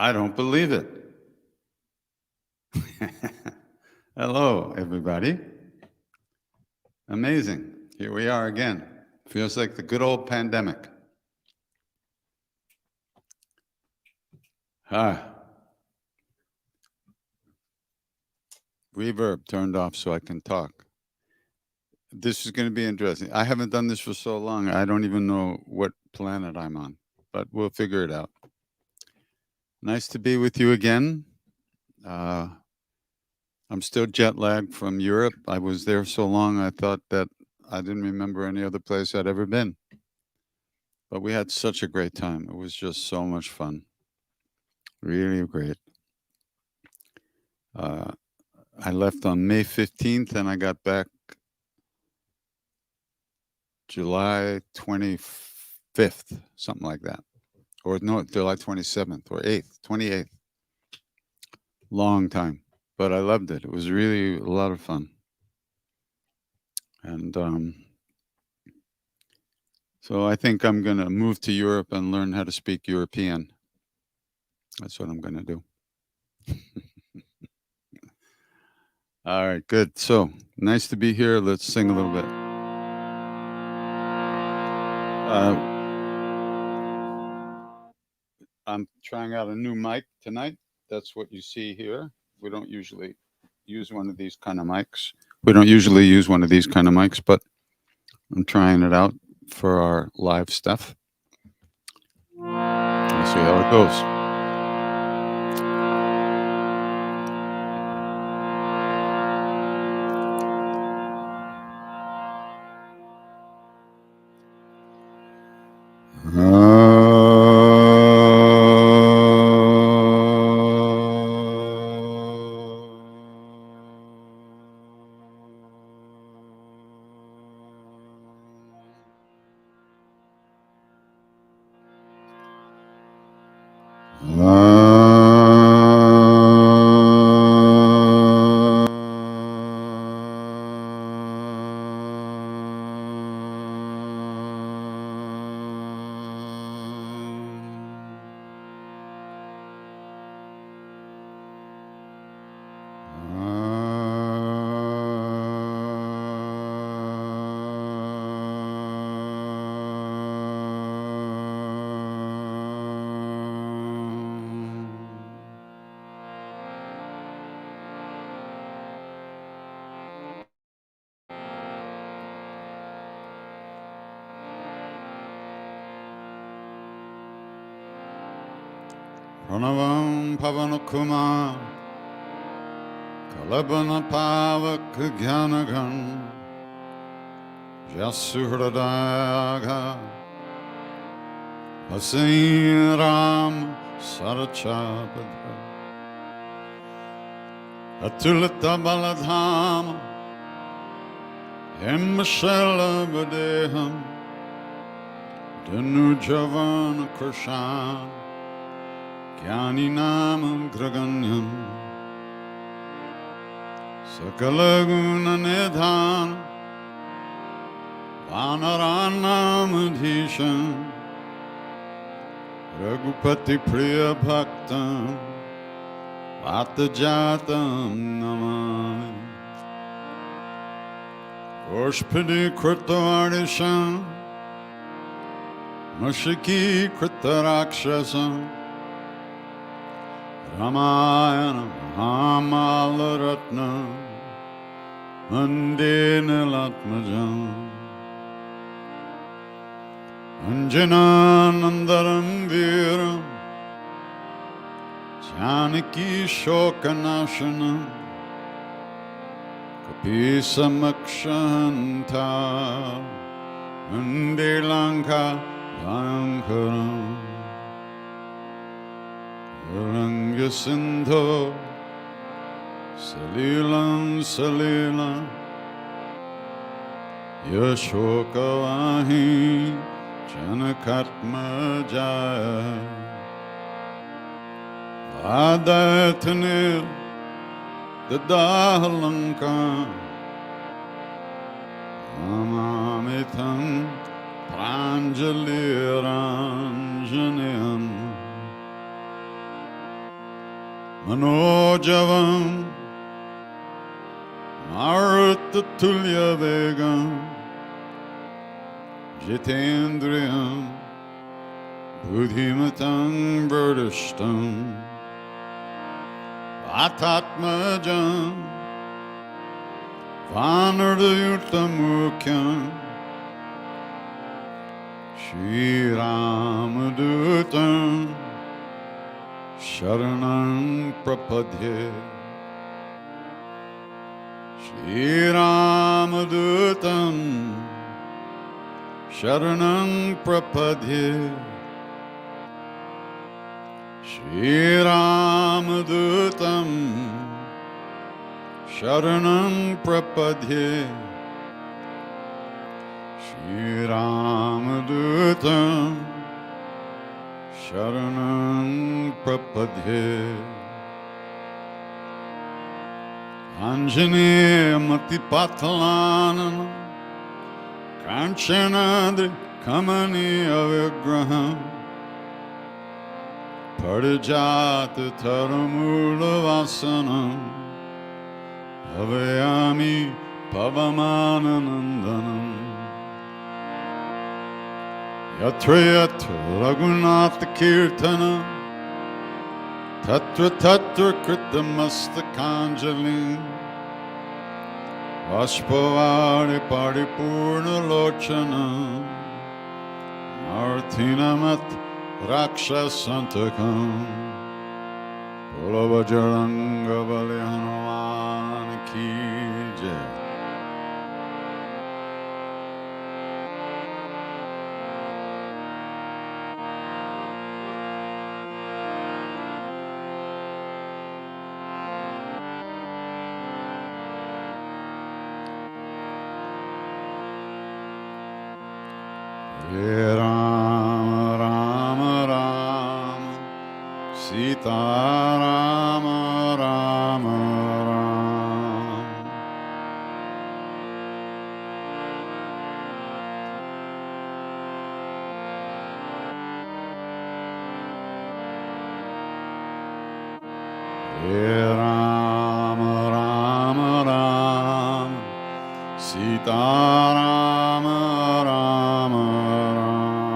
I don't believe it. Hello, everybody. Amazing. Here we are again. Feels like the good old pandemic. Reverb turned off so I can talk. This is going to be interesting. I haven't done this for so long, I don't even know what planet I'm on, but we'll figure it out. Nice to be with you again. I'm still jet lagged from Europe. I was there so long, I thought that I didn't remember any other place I'd ever been. But we had such a great time. It was just so much fun. Really great. I left on May 15th and I got back July 25th, something like that. Or no, July 27th or 8th, 28th. Long time. But I loved it. It was really a lot of fun. And so I think I'm going to move to Europe and learn how to speak European. That's what I'm going to do. All right, good. So nice to be here. Let's sing a little bit. I'm trying out a new mic tonight. That's what you see here. We don't usually use one of these kind of mics. We don't usually use one of these kind of mics, but I'm trying it out for our live stuff. We'll see how it goes. Pranavam Pavanukuma Kalabana Pavak Gyanagan Jasuhradaga Asiram Sarachapata Atulita Baladham Himshala Badeham Danujavan Krishna Gyani Nam Graganyam Sakalaguna Nidhan Vanaranam Adhishan Raghupati Priya Bhaktam Vatajatam Namami Roshpidi Kritavarnisham Mashiki Kritarakshasam Ramayana Mahamalatna Mandena Latmajam Anjana Nandaram Viram Janaki Shokanashanam Kapisa Makshanta Mandelanka Bhayankaram Ranga Sindho Salilam Salilam Yashokavahi Janakatma Jaya Adathanil Dadahalanka Amamitham Pranjali Ranjanayam Manojavam Marutulya Vegam Jitendriyam Buddhimatam Vardishtam Vatatmajam Vanardayuttamukyam Shri Ramadutam Sharanam Prapadye Shri Ramadutam Sharanam Prapadye Shri Ramadutam Sharanam Prapadye Shri Ramadutam Sharanam Prapadye Anjaneya Matipathalanam Kanchanadri Kamaniya Vigraham Parijata Taramula Vasanam Avayami Pavamananandanam Yatra Yatra Raghunatha Kirtana Tatra Tatra Kritamastakhanjali Vashpavari Paripurna Lochana Martinamat Rakshasantakam Pulavajaranga Bali Hanuman Ki Jai. Rama Rama Rama Sita Rama Rama Rama Rama Rama Rama Sita Rama Rama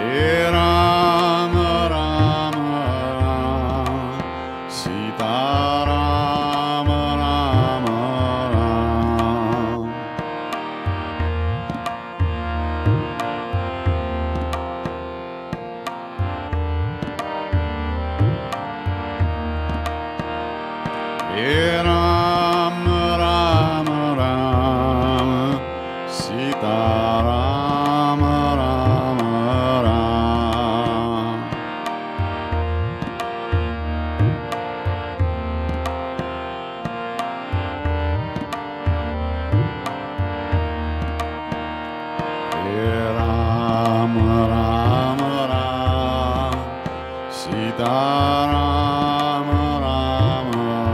Ram Ram Ram, Sita Ram Ram Ram. Ram Ram Ram, Sita Ram Ram Ram. Ram Ram Ram, Sita Ram Ram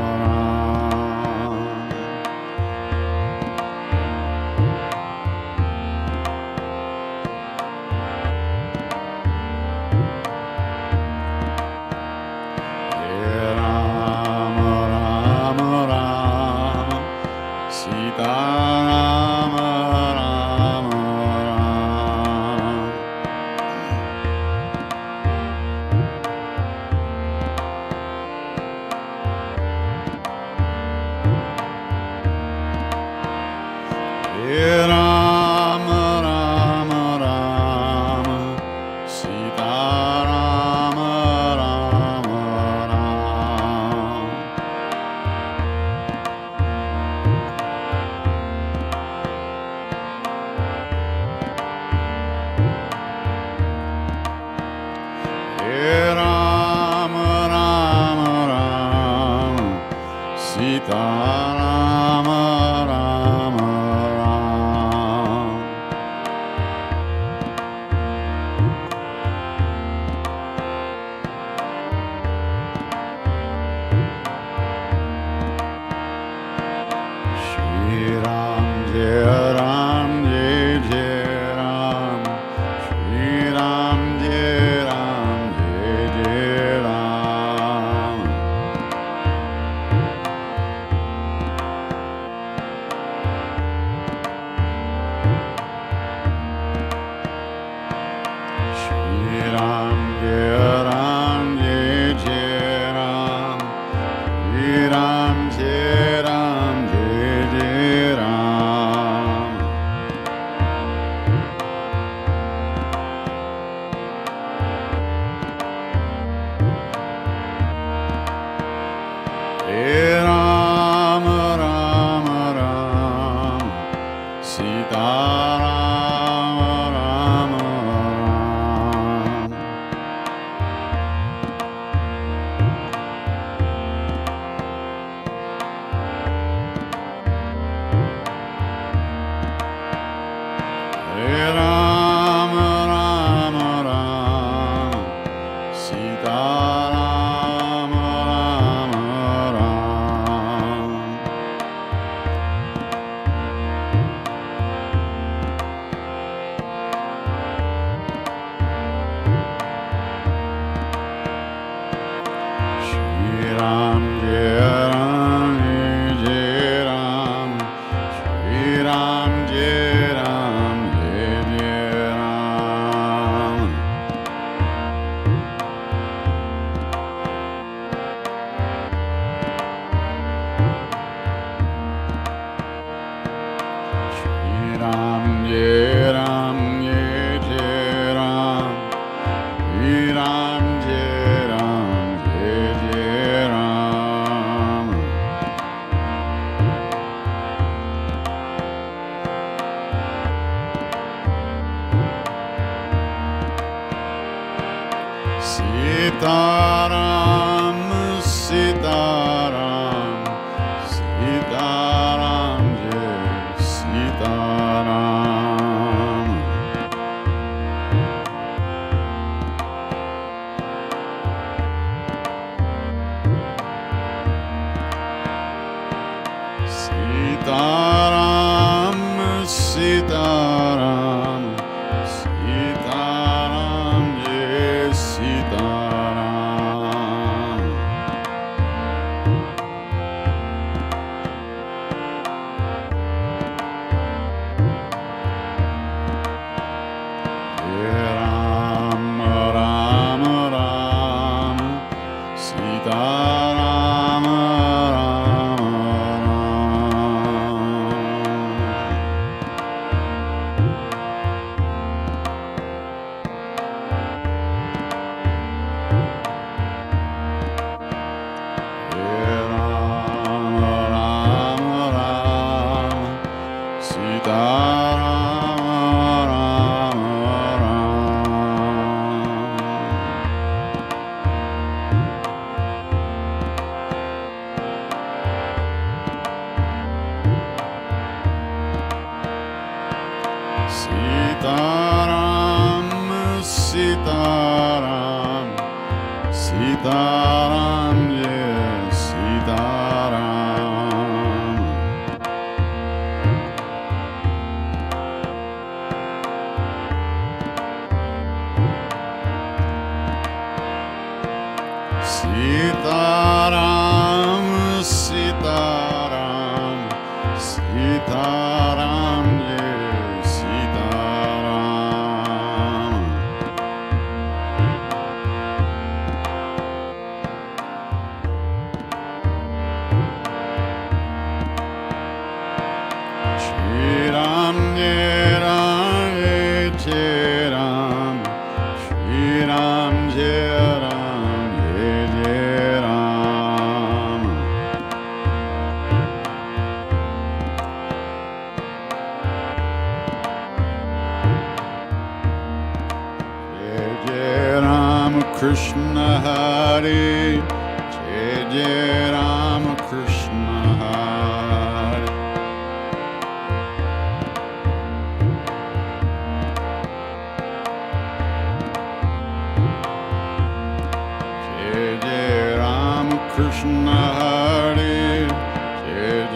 Ram. Ram Ram Ram, Sita Ram Ram Ram. Ram Ram Ram, Sita Ram Ram Ram. Ram Ram Ram, Sita Ram Ram Ram. Shri Ram Jai Ram Jai Jai Ram, Shri Ram Jai Ram Jai Jai Ram. Shri Ram Jai Ram Jai Jai Ram, Shri Ram Jai Ram Jai Jai Ram. Ram Ram Ram, Sita Ram Ram Ram. Ram Ram Ram, Sita Ram Ram Ram. Shri Ram Jai Ram Jai Ram, Shri Ram Jai Ram Jai Jai Ram. Shri Ram Jai Ram Jai Jai Ram, Shri Ram Jai Ram Jai Jai Ram. Sita Ram, Sita Ram, Sita Ram Jai Sita Ram. Sita Ram, Sita Ram, Sita Ram Jai Sita Ram. Sitaram, Sitaram, yes, Sitaram. Sitaram, Sitaram, Sitaram, yes, Sitaram. Shriram, Yeram, Yeram, Shriram, Yeram, Yeram. Yeram, Krishna Hare, Yeram, Krishna Hare. Yeram, Krishna Hare,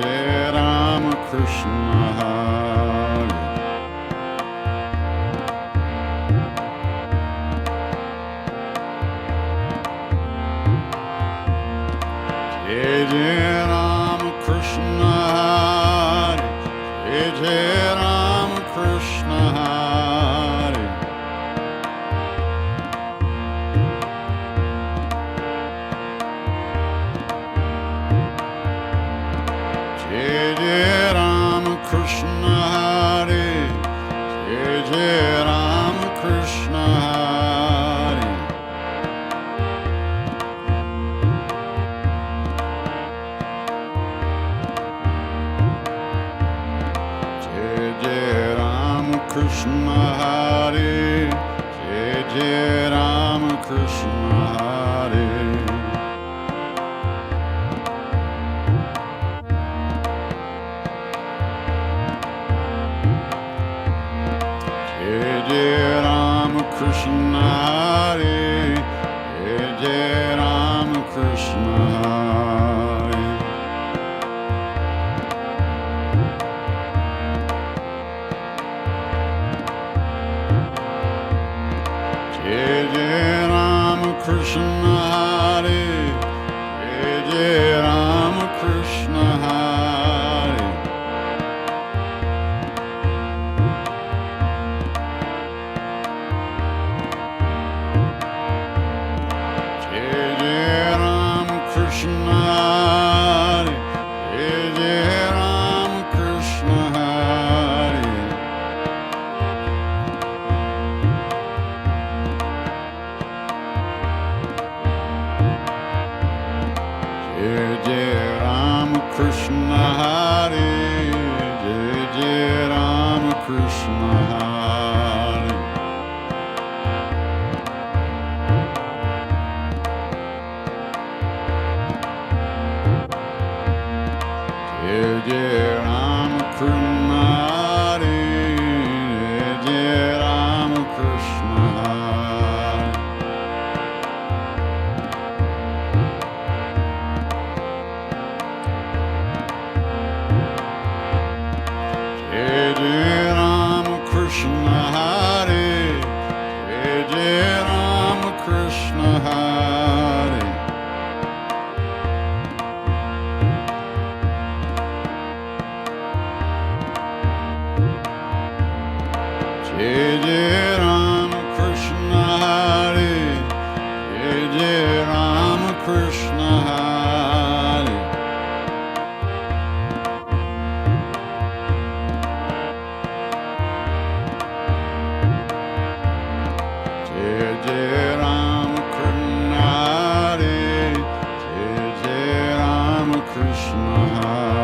Yeram, Krishna Hare. Yeram, Krishna Hare, Yeram, Krishna Hare. Yeram, Krishna Hare, Yeram, Krishna Hare. Yeram, Krishna Hare, Yeram, Krishna Hare. Yeram, Krishna Hare, Yeram, Krishna Hare. Yeram, Krishna Hare, Yeram, Krishna Hare. Yeram, Krishna Hare, Yeram, Krishna Hare. Yeram, Krishna Hare, Yeram, Krishna Hare. Yeram, Krishna Hare, Yeram, Krishna Hare. Yeram, Krishna Hare, Yeram, Krishna Hare. Yeram, Krishna Hare, Yeram, Krishna Hare. Yeram, Krishna Hare, Yeram, Krishna Hare.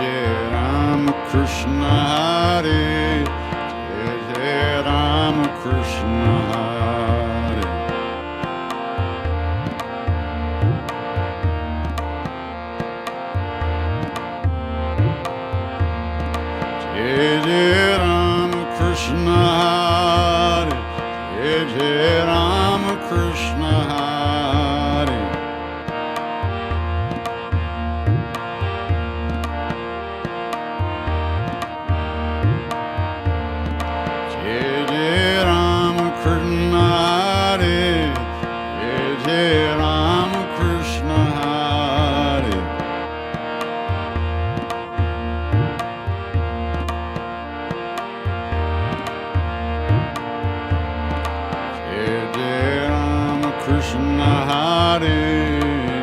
Yeram, Krishna Hare, Yeram, Krishna Hare. Jai Rama Krishna Hare, Jai Jai Rama Krishna Hare. Jai Jai Rama Krishna Hare, Jai Jai Rama Krishna Hare. Jai Jai Rama Krishna Hare,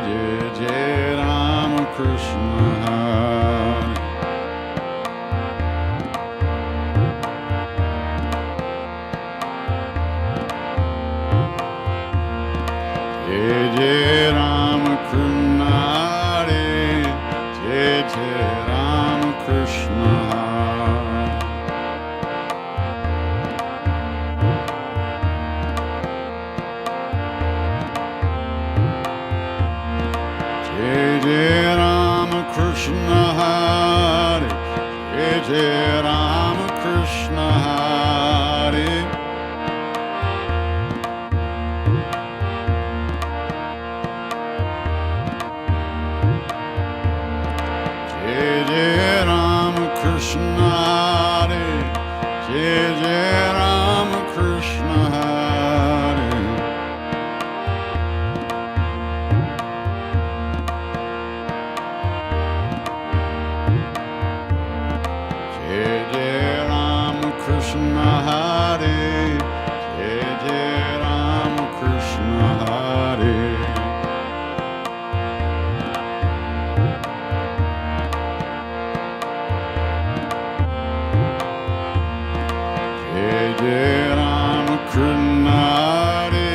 Jai Jai Rama Krishna Hare. Jai Jai Rama Krishna Hare, Jai Jai Rama Krishna Hare. Jai Jai Rama Krishna Hare, Jai Jai Rama Krishna Hare. Jai Jai Rama Krishna Hare, Jai Jai Rama Krishna Hare. Jai Jai Rama Krishna Hare, Jai Jai Rama Krishna Hare. Jai Jai Rama Krishna Hare,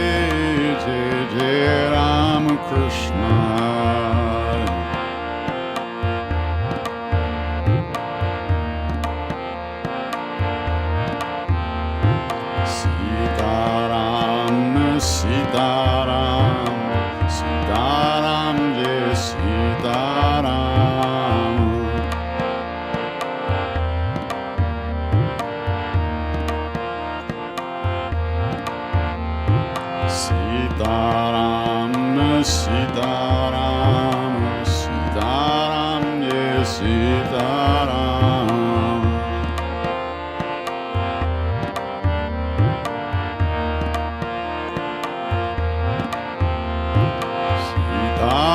Jai Jai Rama Krishna Hare. Sitaram, Sitaram, Sitaram, Jai Sitaram. Sitaram, Sitaram, Sitaram, Jai Sitaram.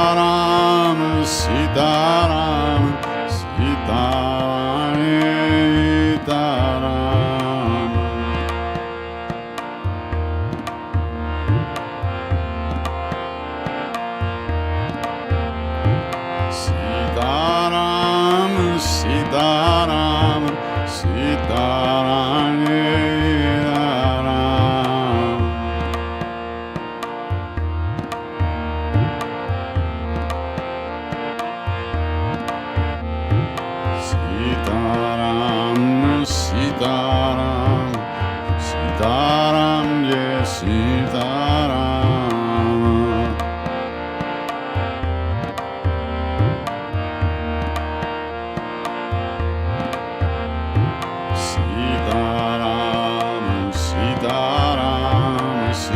Sitaram, Sitaram, Sitaram, Sitaram. Sitaram, Sitaram, Sitaram, Sitaram. Sitaram, Sitaram, Sitaram, Jai Sitaram. Sitaram, Sitaram,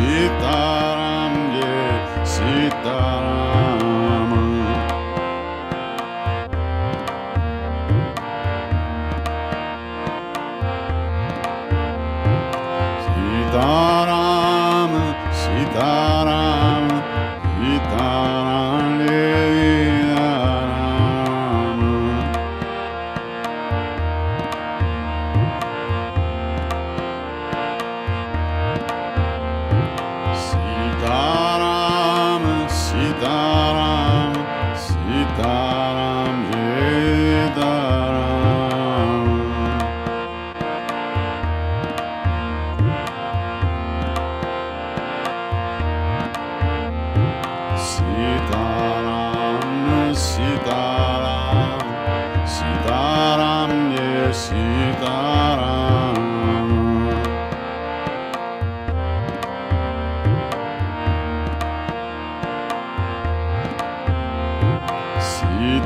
Sitaram, Jai Sitaram. Sitaram, Sitaram, Sitaram, Sitaram. Sitaram, Sitaram, Sitaram, Sitaram. Sitaram, Sitaram, Sitaram, Jai Sitaram.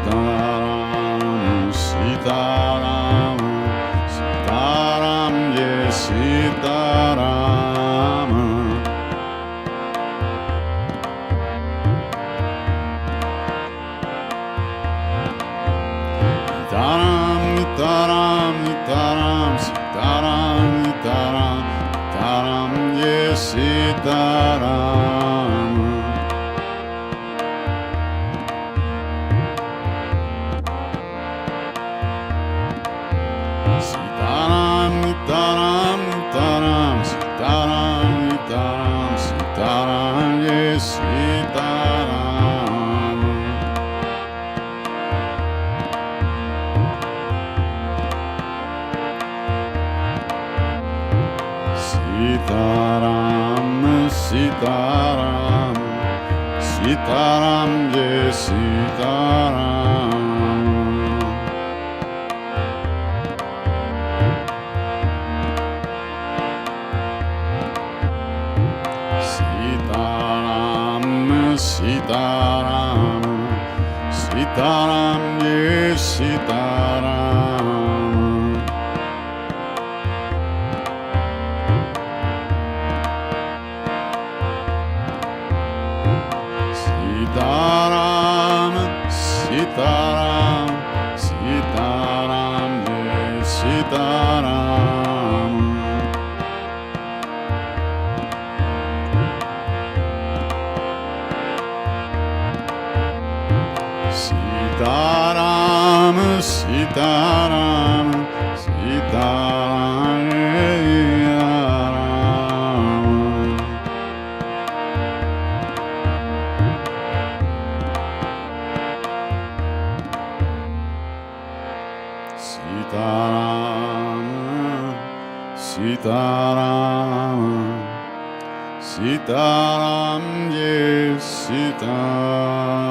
Sitaram, Sitaram, Sitaram. Sitarama. Taram, taram, taram, taram, taram, taram, yes, taram. Sitaram, taram, taram, sitaram, taram, sitaram, yes, sitaram. Sitaram, Sitaram, Sitaram, yes, Sitaram. Sitaram, Sitaram, Sitaram, yes, Sitaram. Sitaram, Sitaram, Sitaram, yes, Sitaram. Sitaram, Sitaram, Sitaram. Sitaram, Sitaram, Sitaram, yes, Sitaram.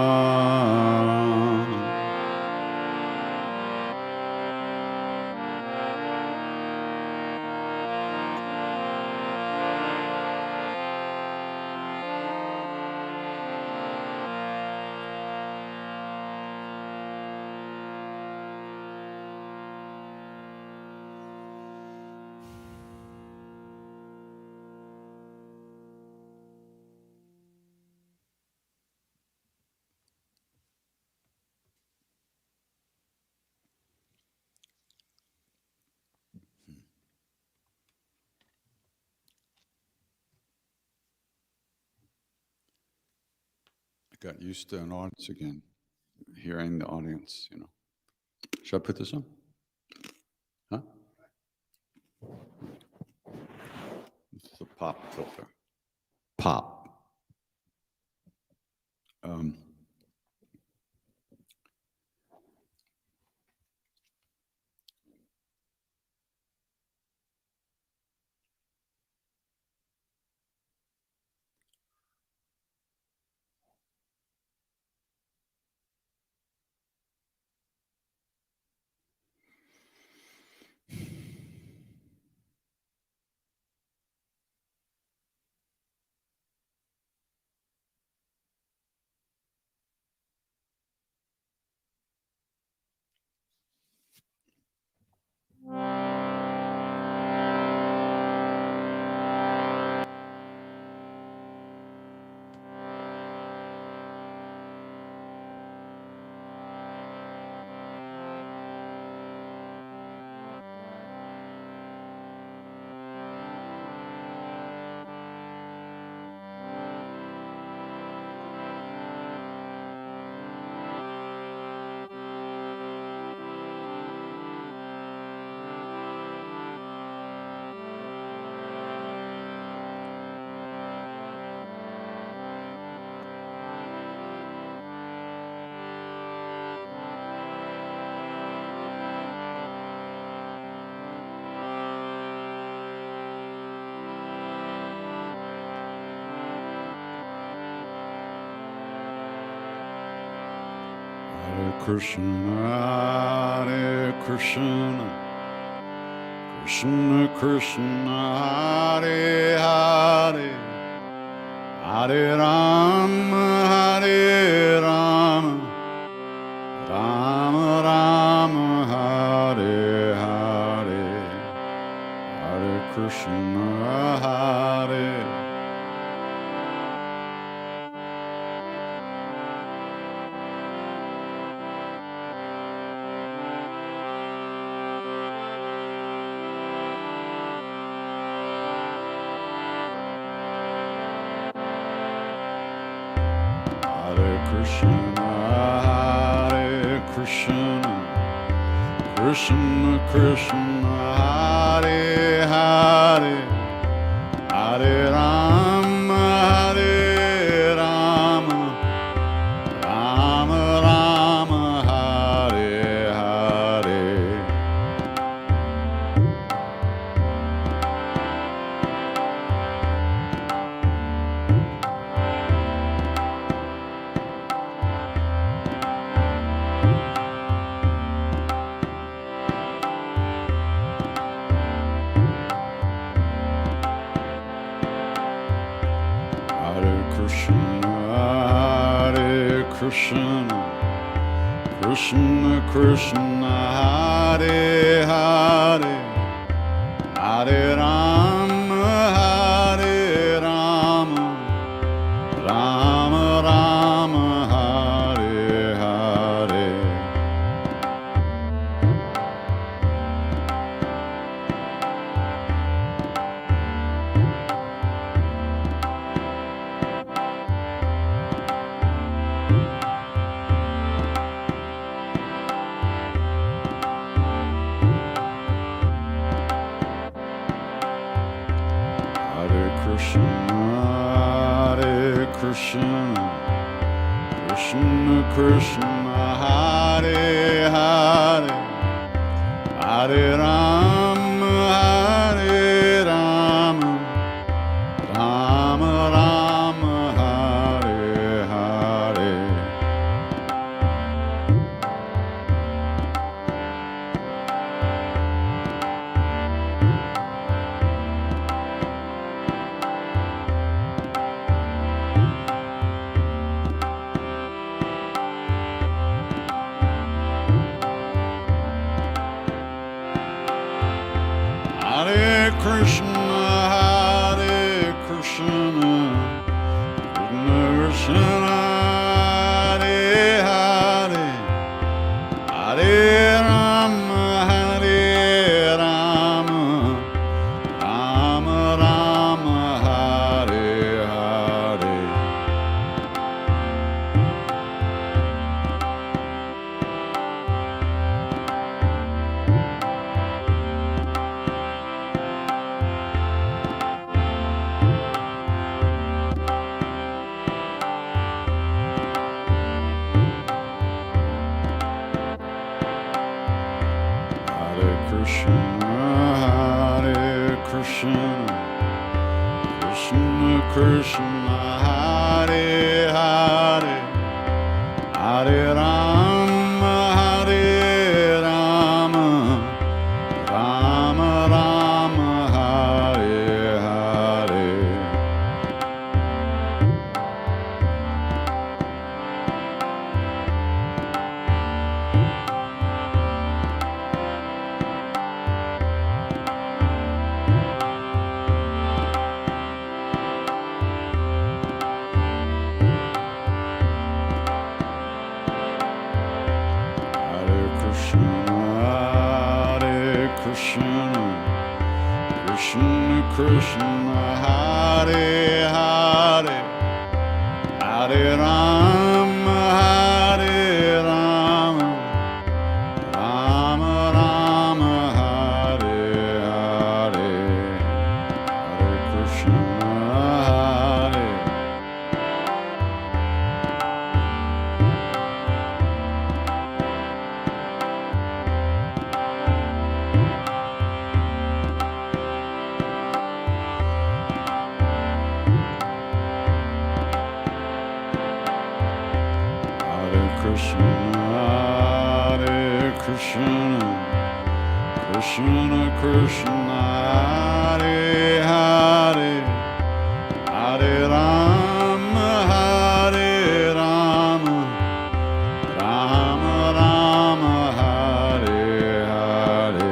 I got used to an audience again, hearing the audience, you know. Should I put this on? Huh? This is a pop filter. Pop. Krishna, Hare Krishna, Krishna Krishna, Hare Hare, Hare Rama, Hare Rama, Rama Rama, Hare Hare, Hare Krishna. Krishna Krishna, Hare Hare, Hare Rama, Hare Rama, Rama Rama, Hare Hare. Hare Krishna, Krishna Krishna, Hare Hare, Hare Rama, Hare Rama, Rama Rama, Hare Hare. Krishna, Krishna Krishna, Hare Hare, Hare Rama, Hare Rama, Rama Rama, Hare Hare. Hare Krishna, Hare Krishna, Krishna Krishna, Hare Hare, Hare Rama, Hare Rama, Rama Rama, Hare Hare. Krishna, Hare Krishna, Krishna Krishna, Hare Hare, Hare Rama, Hare Rama, Rama Rama, Hare Hare. Krishna Krishna, Hare Hare, Hare Rama, Hare Rama, Rama Rama, Hare Hare. Hare Krishna, Hare. Krishna, Hare Krishna, Krishna Krishna, Hare Hare, Hare Rama, Hare Rama, Rama Rama, Hare Hare.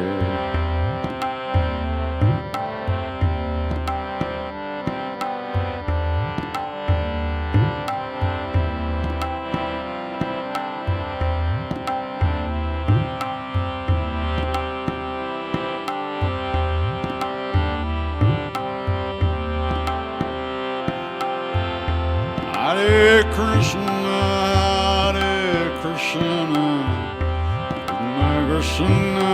Krishna,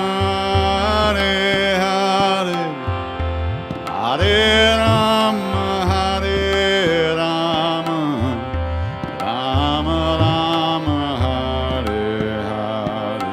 Hare Hare, Hare Rama, Hare Rama, Rama Rama, Hare Hare.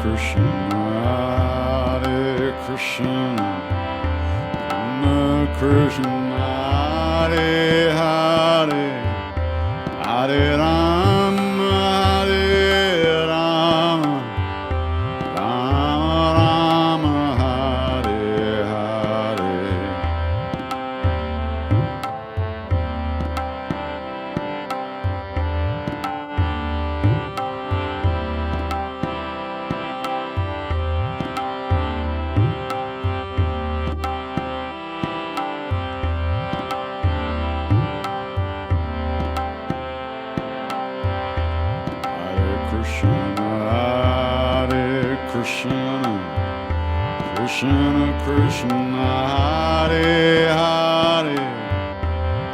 Krishna, Hare Krishna, Krishna Hare Hare, Hare Rama, Hare Rama, Rama Rama, Hare Hare. Krishna, Hare Krishna, Krishna Krishna, Hare Hare,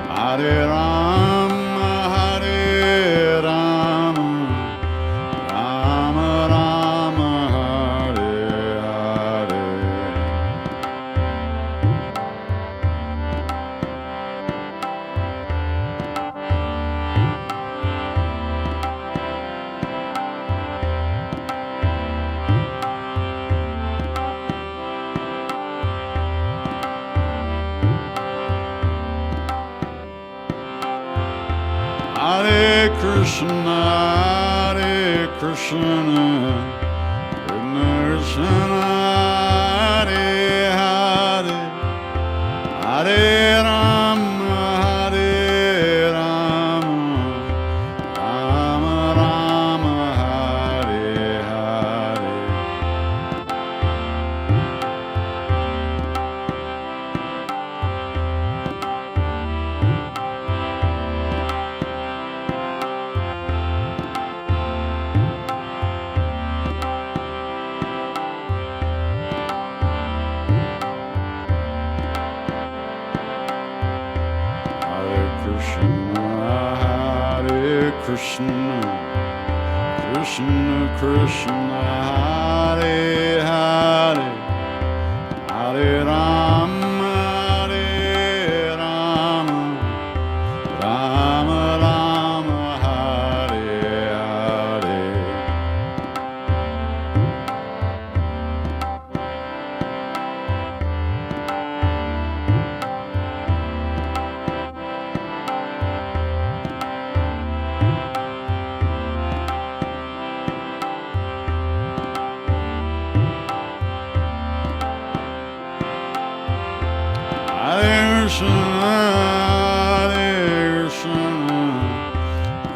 Hare Rama, Hare Rama, Rama Rama, Hare Hare. Hare Krishna, Hare Krishna, Krishna Hare Hare, Hare Rama, Hare Rama, Rama Rama, Hare Hare. Krishna, Hare Krishna, Krishna Krishna, Hare Hare, Hare Rama, Hare Rama, Rama Rama, Hare Hare. Hare Krishna, Hare Krishna,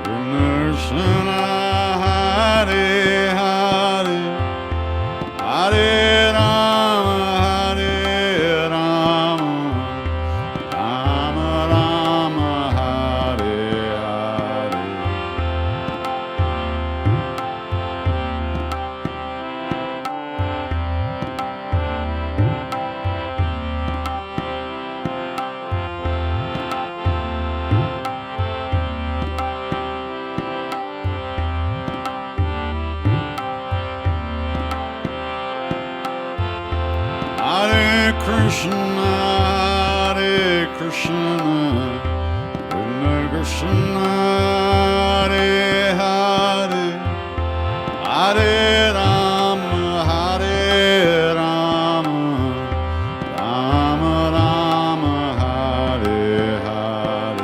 Krishna Hare Hare, Hare Rama, Hare Rama, Rama Rama, Hare Hare. Hare Krishna, Hare Krishna, Krishna Hare Hare, Hare Rama, Hare Rama, Rama Rama, Hare Hare.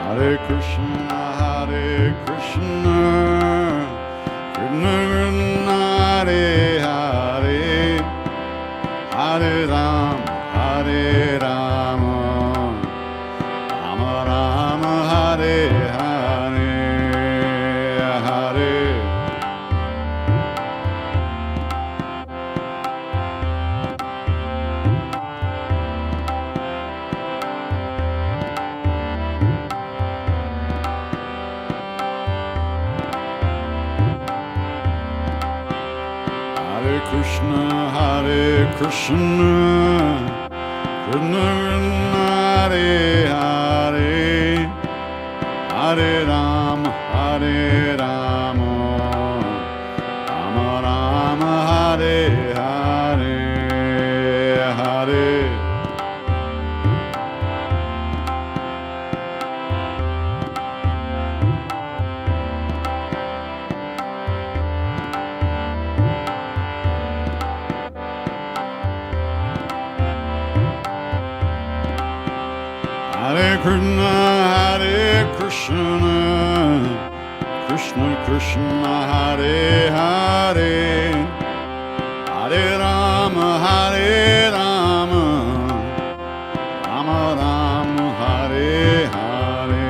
Hare Krishna, Hare Krishna, Krishna Hare Hare Krishna, Krishna Krishna, Hare Hare, Hare Rama, Rama Rama, Hare Hare, Hare. Hare Krishna, Krishna Krishna, Hare Hare, Hare Rama, Rama Rama, Hare Hare.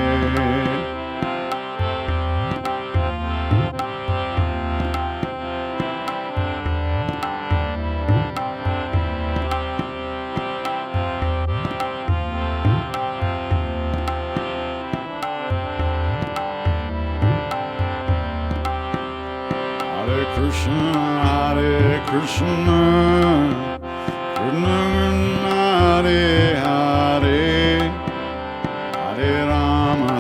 Krishna, Krishna Krishna, Hare Hare, Hare Rama,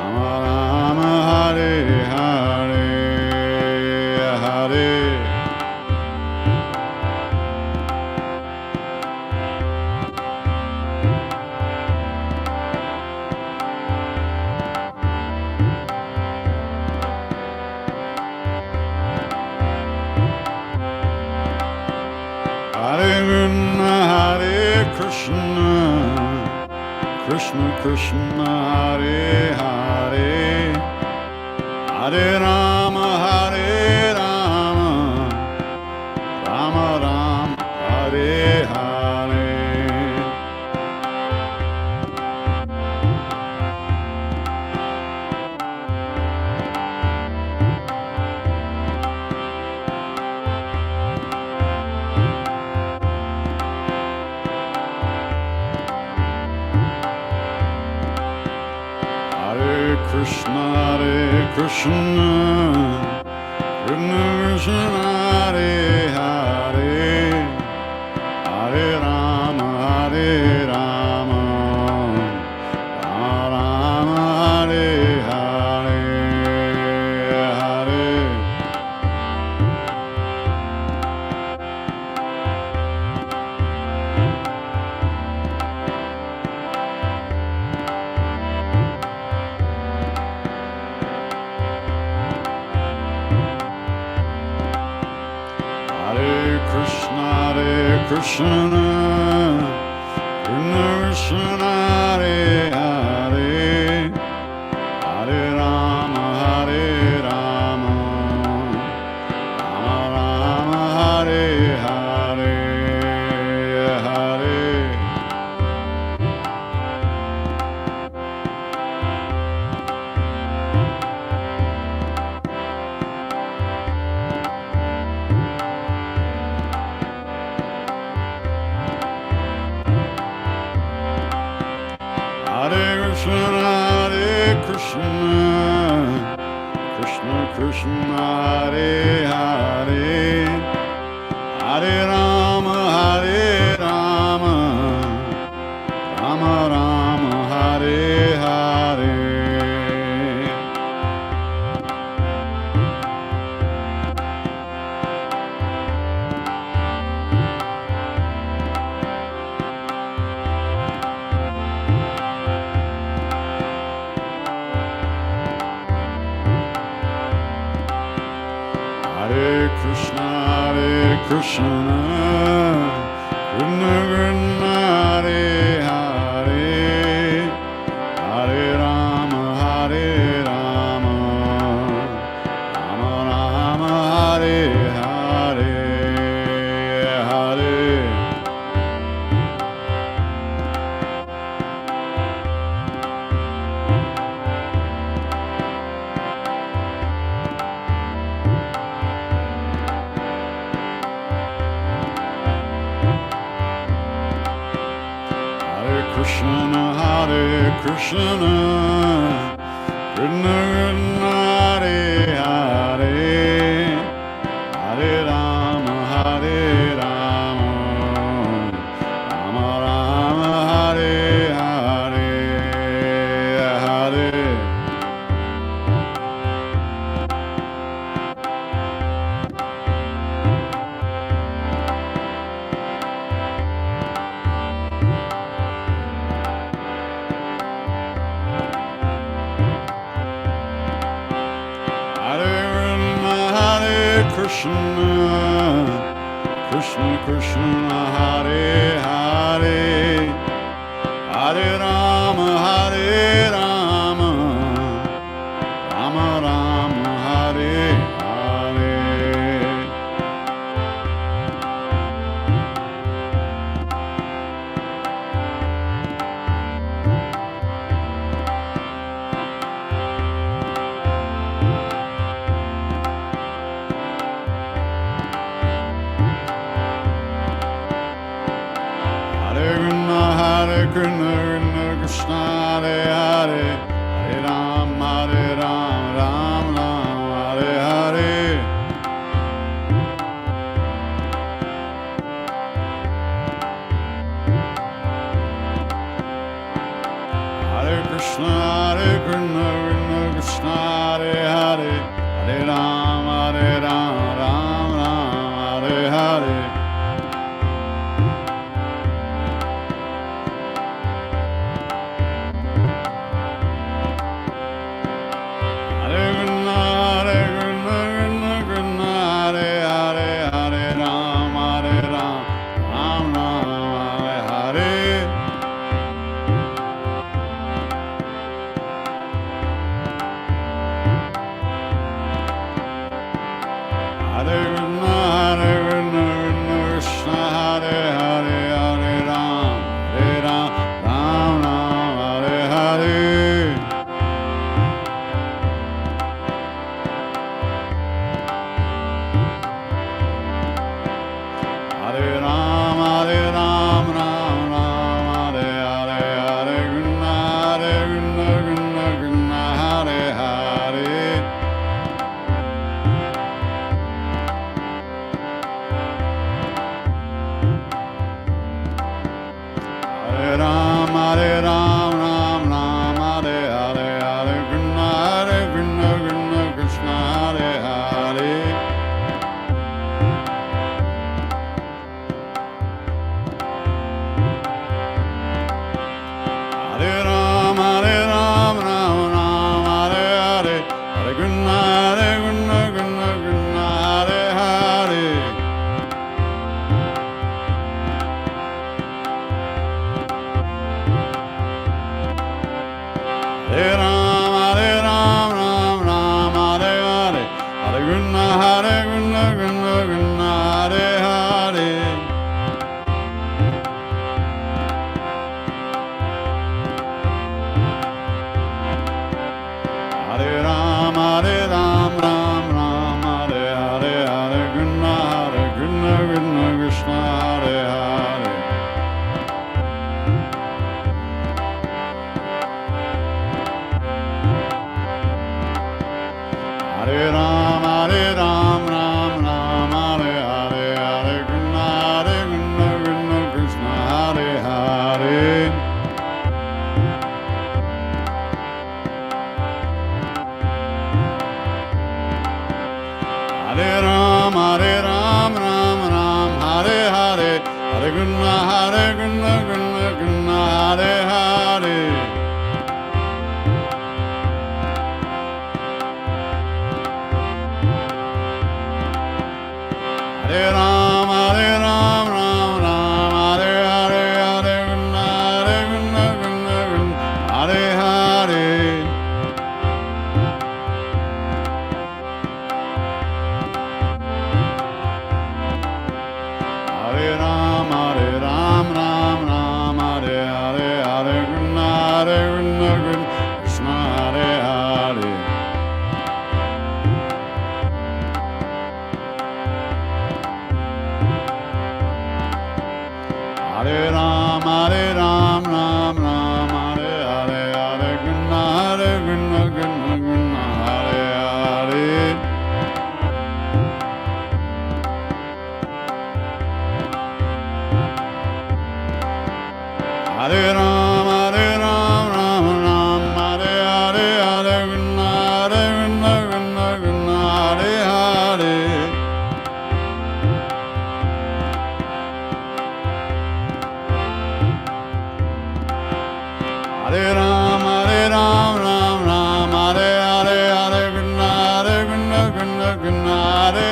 Rama Rama, Hare Hare, Hare. Hare Krishna, Krishna Krishna, Hare Hare, Hare Rama, Rama Rama, Hare Hare. Krishna, Krishna Krishna, Hare Hare, Hare Rama, Rama Rama, Hare Hare, Hare. Krishna, Krishna Krishna, Hare Hare, Hare Rama, Rama Rama, Hare Hare, Hare. Krishna, Krishna Krishna, Hare Hare, Hare Rama, Rama Rama, Hare Hare. Hare Krishna, Krishna Krishna, Hare Hare, Hare Rama, Rama Rama, Hare Hare, Hare. Krishna, Krishna Krishna, Hare Hare, Krishna Krishna, Hare Hare, Hare Rama, Rama Rama, Hare Hare. Hare Krishna, Krishna Hare Hare, Hare Ram, Ram Ram, Hare Hare. Hare Krishna, Krishna Krishna Hare Hare, Hare Ram, Ram Ram, Hare Hare.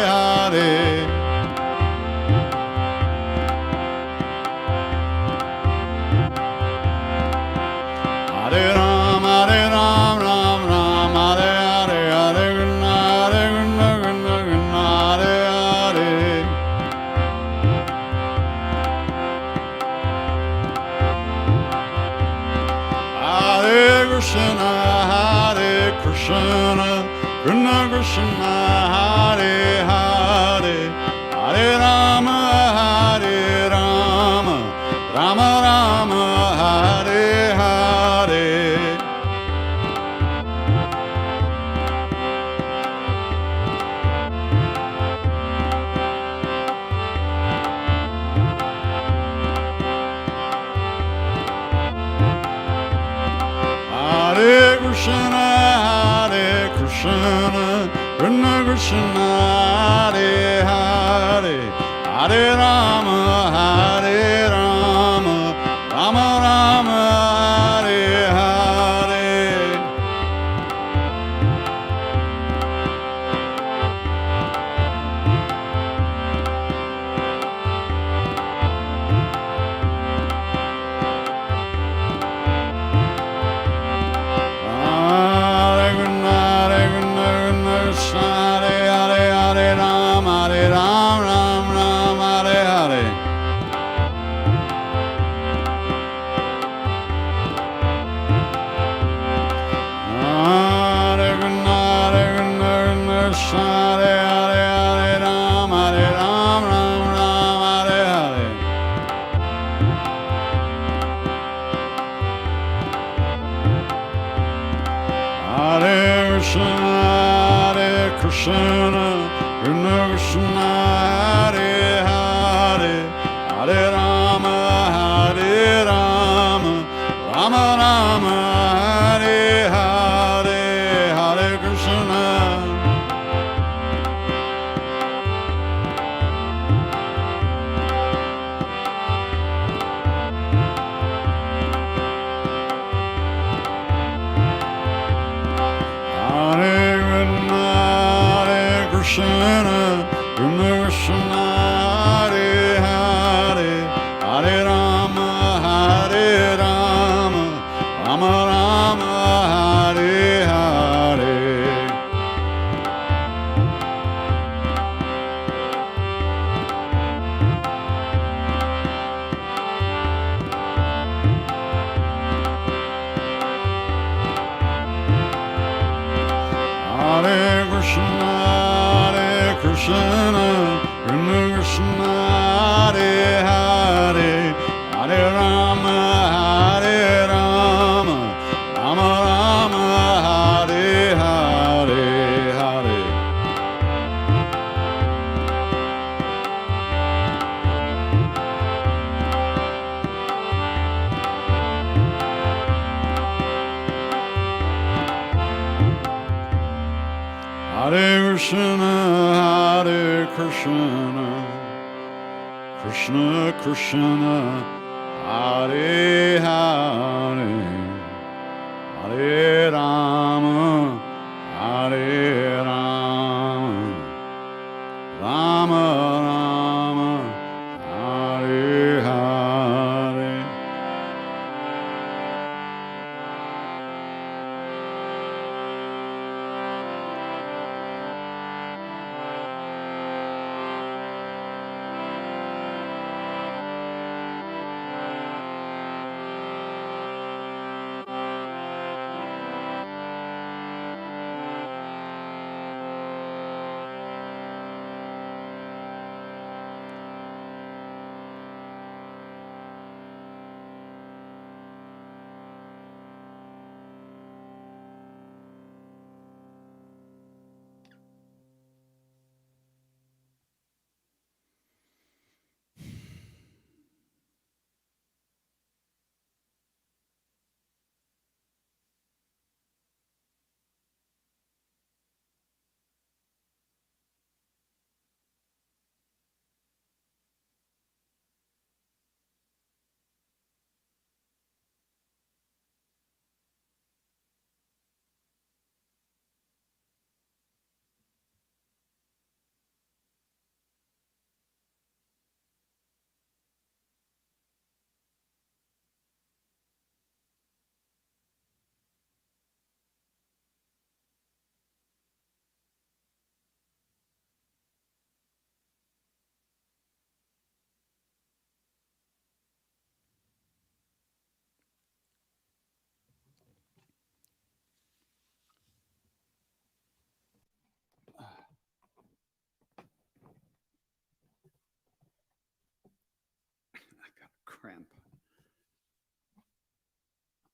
Hare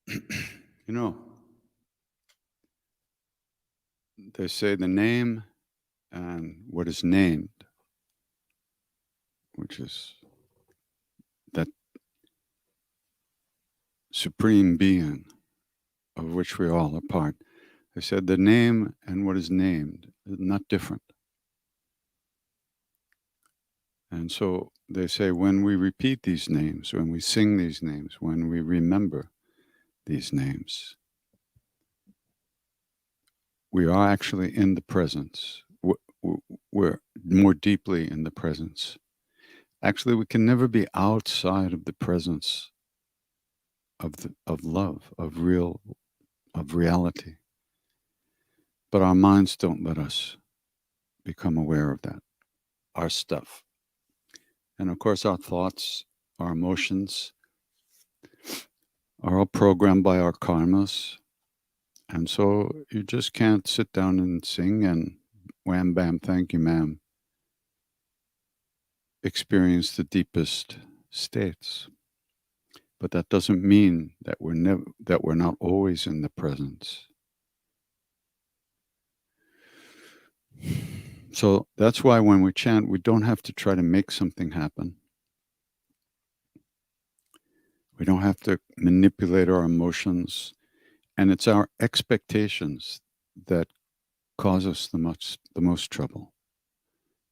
You know, they say the name and what is named, which is that supreme being of which we all are part. They said the name and what is named is not different. And so they say when we repeat these names, when we sing these names, when we remember these names, we are actually in the presence. We're more deeply in the presence. Actually, we can never be outside of the presence of love, of reality. But our minds don't let us become aware of that, our stuff. And of course, our thoughts, our emotions are all programmed by our karmas. And so you just can't sit down and sing and wham, bam, thank you, ma'am, experience the deepest states. But that doesn't mean that we're not always in the presence. So that's why when we chant, we don't have to try to make something happen. We don't have to manipulate our emotions. And it's our expectations that cause us the most trouble.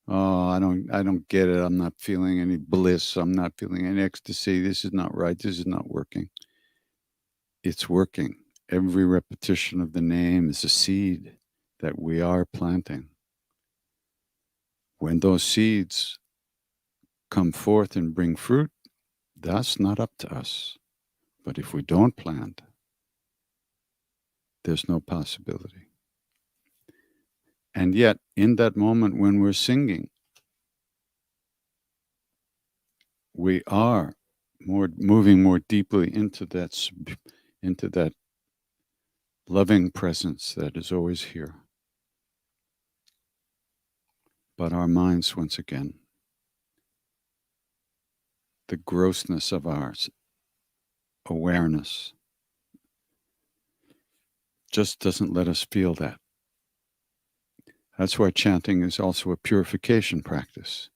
Oh, I don't get it. I'm not feeling any bliss. I'm not feeling any ecstasy. This is not right. This is not working. It's working. Every repetition of the name is a seed that we are planting. When those seeds come forth and bring fruit, that's not up to us. But if we don't plant, there's no possibility. And yet, in that moment when we're singing, we are moving more deeply into that loving presence that is always here. But our minds, once again, the grossness of our awareness just doesn't let us feel that. That's why chanting is also a purification practice.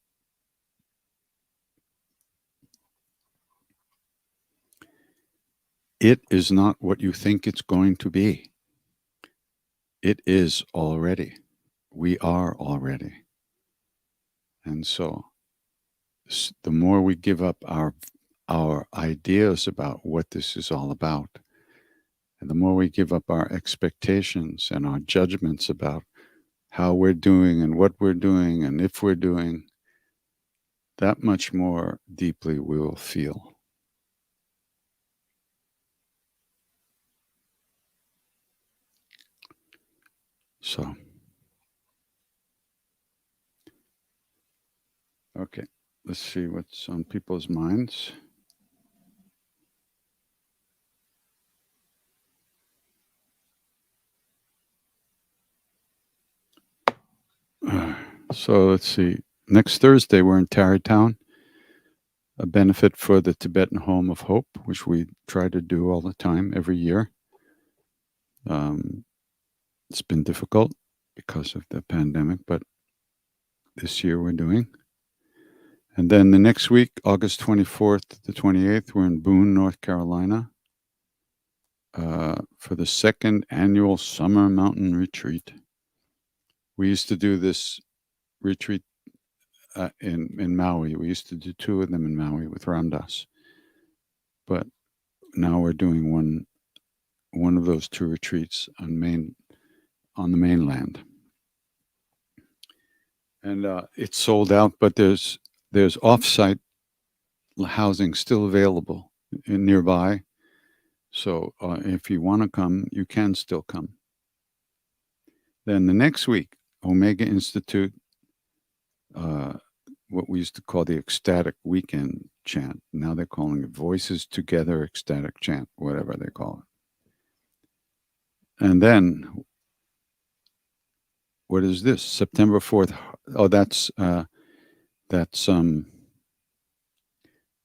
It is not what you think it's going to be. It is already. We are already. And so the more we give up our ideas about what this is all about, and the more we give up our expectations and our judgments about how we're doing and what we're doing and if we're doing, that much more deeply we will feel. So, okay, let's see what's on people's minds. So let's see. Next Thursday, we're in Tarrytown, a benefit for the Tibetan Home of Hope, which we try to do all the time, every year. It's been difficult because of the pandemic, but this year we're doing. And then the next week, August 24th to the 28th, we're in Boone, North Carolina, for the second annual Summer Mountain Retreat. We used to do this retreat in Maui. We used to do two of them in Maui with Ram Dass. But now we're doing one of those two retreats on the mainland. And it's sold out, but there's off-site housing still available nearby. So if you want to come, you can still come. Then the next week, Omega Institute, what we used to call the ecstatic weekend chant. Now they're calling it Voices Together Ecstatic Chant, whatever they call it. And then, what is this? September 4th. Oh, that's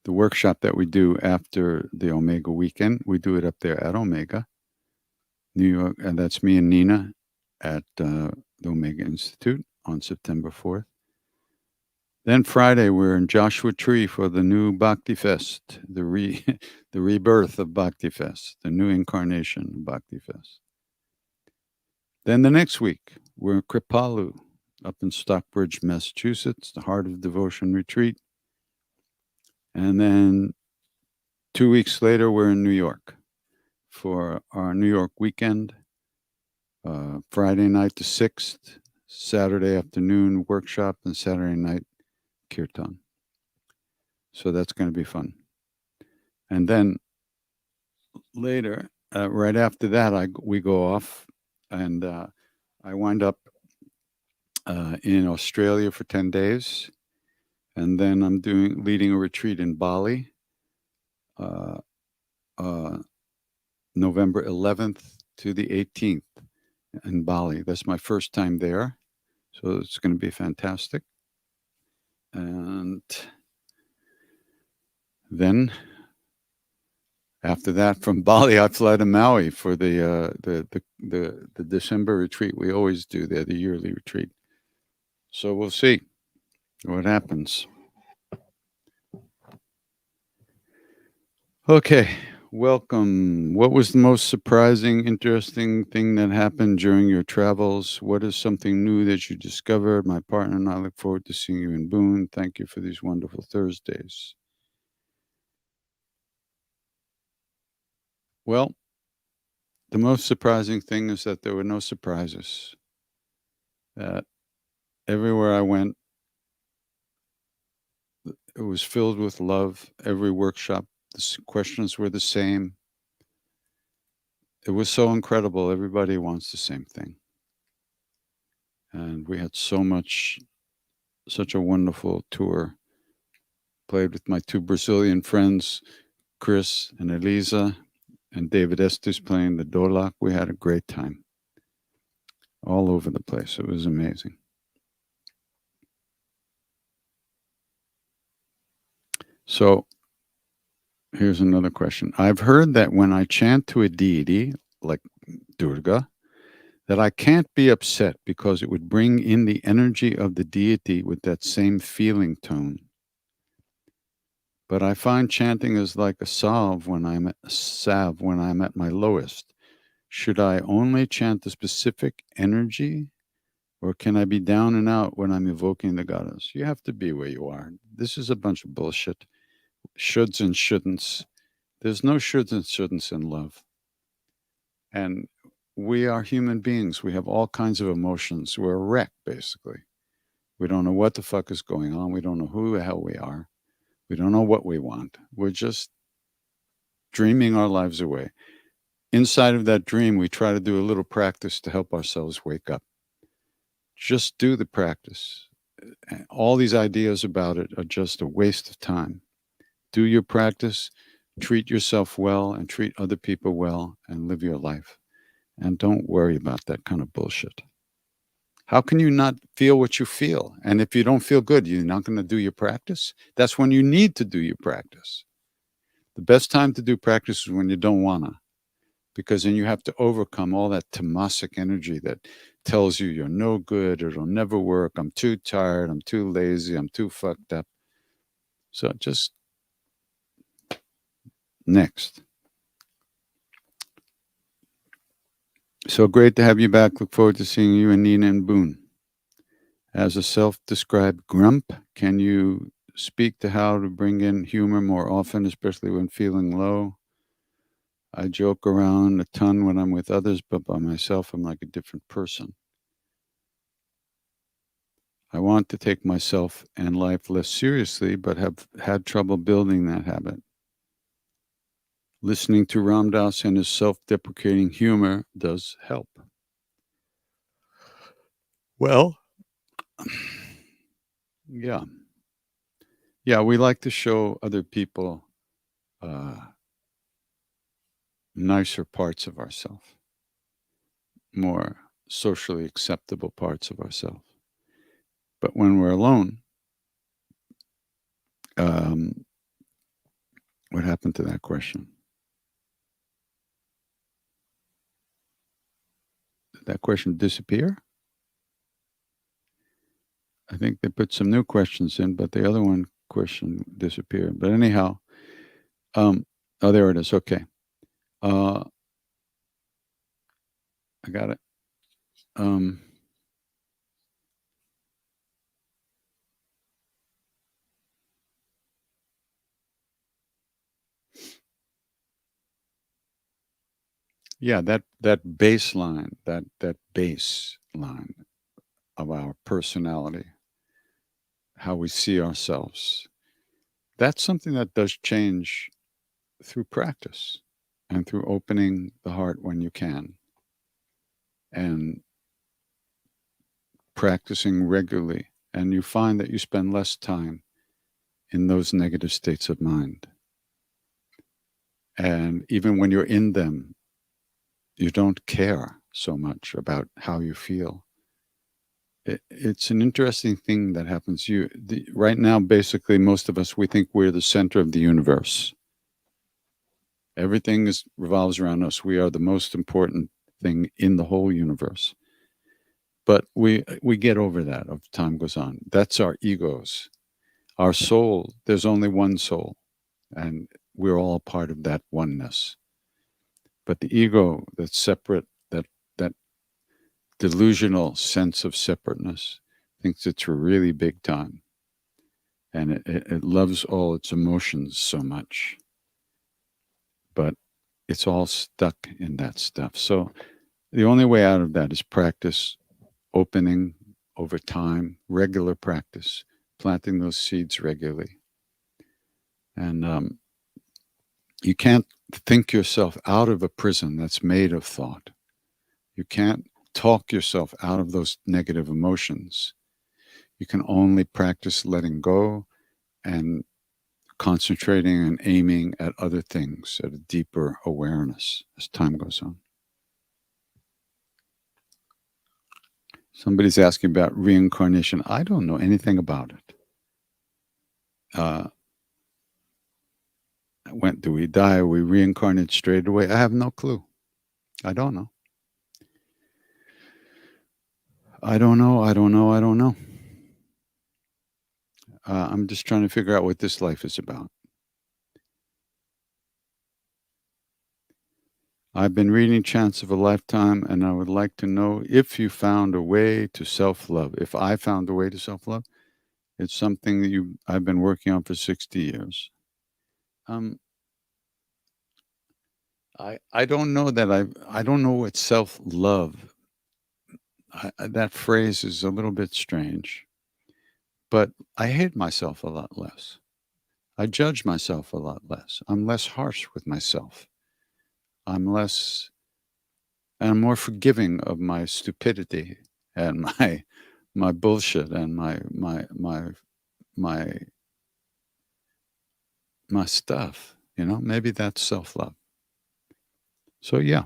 the workshop that we do after the Omega weekend. We do it up there at Omega, New York, and that's me and Nina at the Omega Institute on September 4th. Then Friday, we're in Joshua Tree for the new Bhakti Fest, the rebirth of Bhakti Fest, the new incarnation of Bhakti Fest. Then the next week, we're in Kripalu, up in Stockbridge, Massachusetts, the Heart of Devotion Retreat. And then 2 weeks later, we're in New York for our New York weekend, Friday night the 6th, Saturday afternoon workshop, and Saturday night kirtan. So that's going to be fun. And then later, right after that, we go off, and I wind up in Australia for 10 days. And then I'm leading a retreat in Bali, November 11th to the 18th in Bali. That's my first time there, so it's going to be fantastic. And then after that, from Bali, I fly to Maui for the December retreat. We always do there, the yearly retreat. So we'll see what happens. Okay, welcome. What was the most surprising, interesting thing that happened during your travels? What is something new that you discovered? My partner and I look forward to seeing you in Boone. Thank you for these wonderful Thursdays. Well, the most surprising thing is that there were no surprises. That everywhere I went, it was filled with love. Every workshop, the questions were the same. It was so incredible. Everybody wants the same thing. And we had such a wonderful tour. Played with my two Brazilian friends, Chris and Elisa, and David Estes playing the dolak. We had a great time. All over the place. It was amazing. So here's another question. I've heard that when I chant to a deity, like Durga, that I can't be upset because it would bring in the energy of the deity with that same feeling tone. But I find chanting is like a salve when I'm at my lowest. Should I only chant the specific energy, or can I be down and out when I'm evoking the goddess? You have to be where you are. This is a bunch of bullshit. Shoulds and shouldn'ts. There's no shoulds and shouldn'ts in love. And we are human beings. We have all kinds of emotions. We're a wreck, basically. We don't know what the fuck is going on. We don't know who the hell we are. We don't know what we want. We're just dreaming our lives away. Inside of that dream, we try to do a little practice to help ourselves wake up. Just do the practice. All these ideas about it are just a waste of time. Do your practice, treat yourself well, and treat other people well, and live your life. And don't worry about that kind of bullshit. How can you not feel what you feel? And if you don't feel good, you're not going to do your practice? That's when you need to do your practice. The best time to do practice is when you don't want to, because then you have to overcome all that tamasic energy that tells you you're no good, or it'll never work, I'm too tired, I'm too lazy, I'm too fucked up. So just next. So great to have you back. Look forward to seeing you and Nina and Boone. As a self-described grump, can you speak to how to bring in humor more often, especially when feeling low? I joke around a ton when I'm with others, but by myself, I'm like a different person. I want to take myself and life less seriously, but have had trouble building that habit. Listening to Ram Dass and his self-deprecating humor does help. Well, yeah. Yeah, we like to show other people nicer parts of ourselves, more socially acceptable parts of ourselves. But when we're alone, What happened to that question? Did that question disappear? I think they put some new questions in, but the other one question disappeared. But anyhow, oh, there it is. Okay. I got it. Yeah, that baseline, that baseline of our personality, how we see ourselves, that's something that does change through practice and through opening the heart when you can and practicing regularly. And you find that you spend less time in those negative states of mind. And even when you're in them, you don't care so much about how you feel. It's an interesting thing that happens. Right now, basically, most of us, we think we're the center of the universe. Everything revolves around us. We are the most important thing in the whole universe. But we get over that as time goes on. That's our egos. Our soul, there's only one soul, and we're all part of that oneness. But the ego that's separate, that delusional sense of separateness, thinks it's really big time. And it loves all its emotions so much. But it's all stuck in that stuff. So the only way out of that is practice, opening over time, regular practice, planting those seeds regularly. And you can't think yourself out of a prison that's made of thought. You can't talk yourself out of those negative emotions. You can only practice letting go and concentrating and aiming at other things, at a deeper awareness as time goes on. Somebody's asking about reincarnation. I don't know anything about it. When do we die? Are we reincarnate straight away? I have no clue. I don't know. I don't know. I don't know. I don't know. I'm just trying to figure out what this life is about. I've been reading Chants of a Lifetime, and I would like to know if you found a way to self-love. If I found a way to self-love, it's something that I've been working on for 60 years. I don't know that I don't know what self-love. That phrase is a little bit strange, but I hate myself a lot less. I judge myself a lot less. I'm less harsh with myself. I'm less and I'm more forgiving of my stupidity and my bullshit and my my stuff. Maybe that's self-love. So yeah.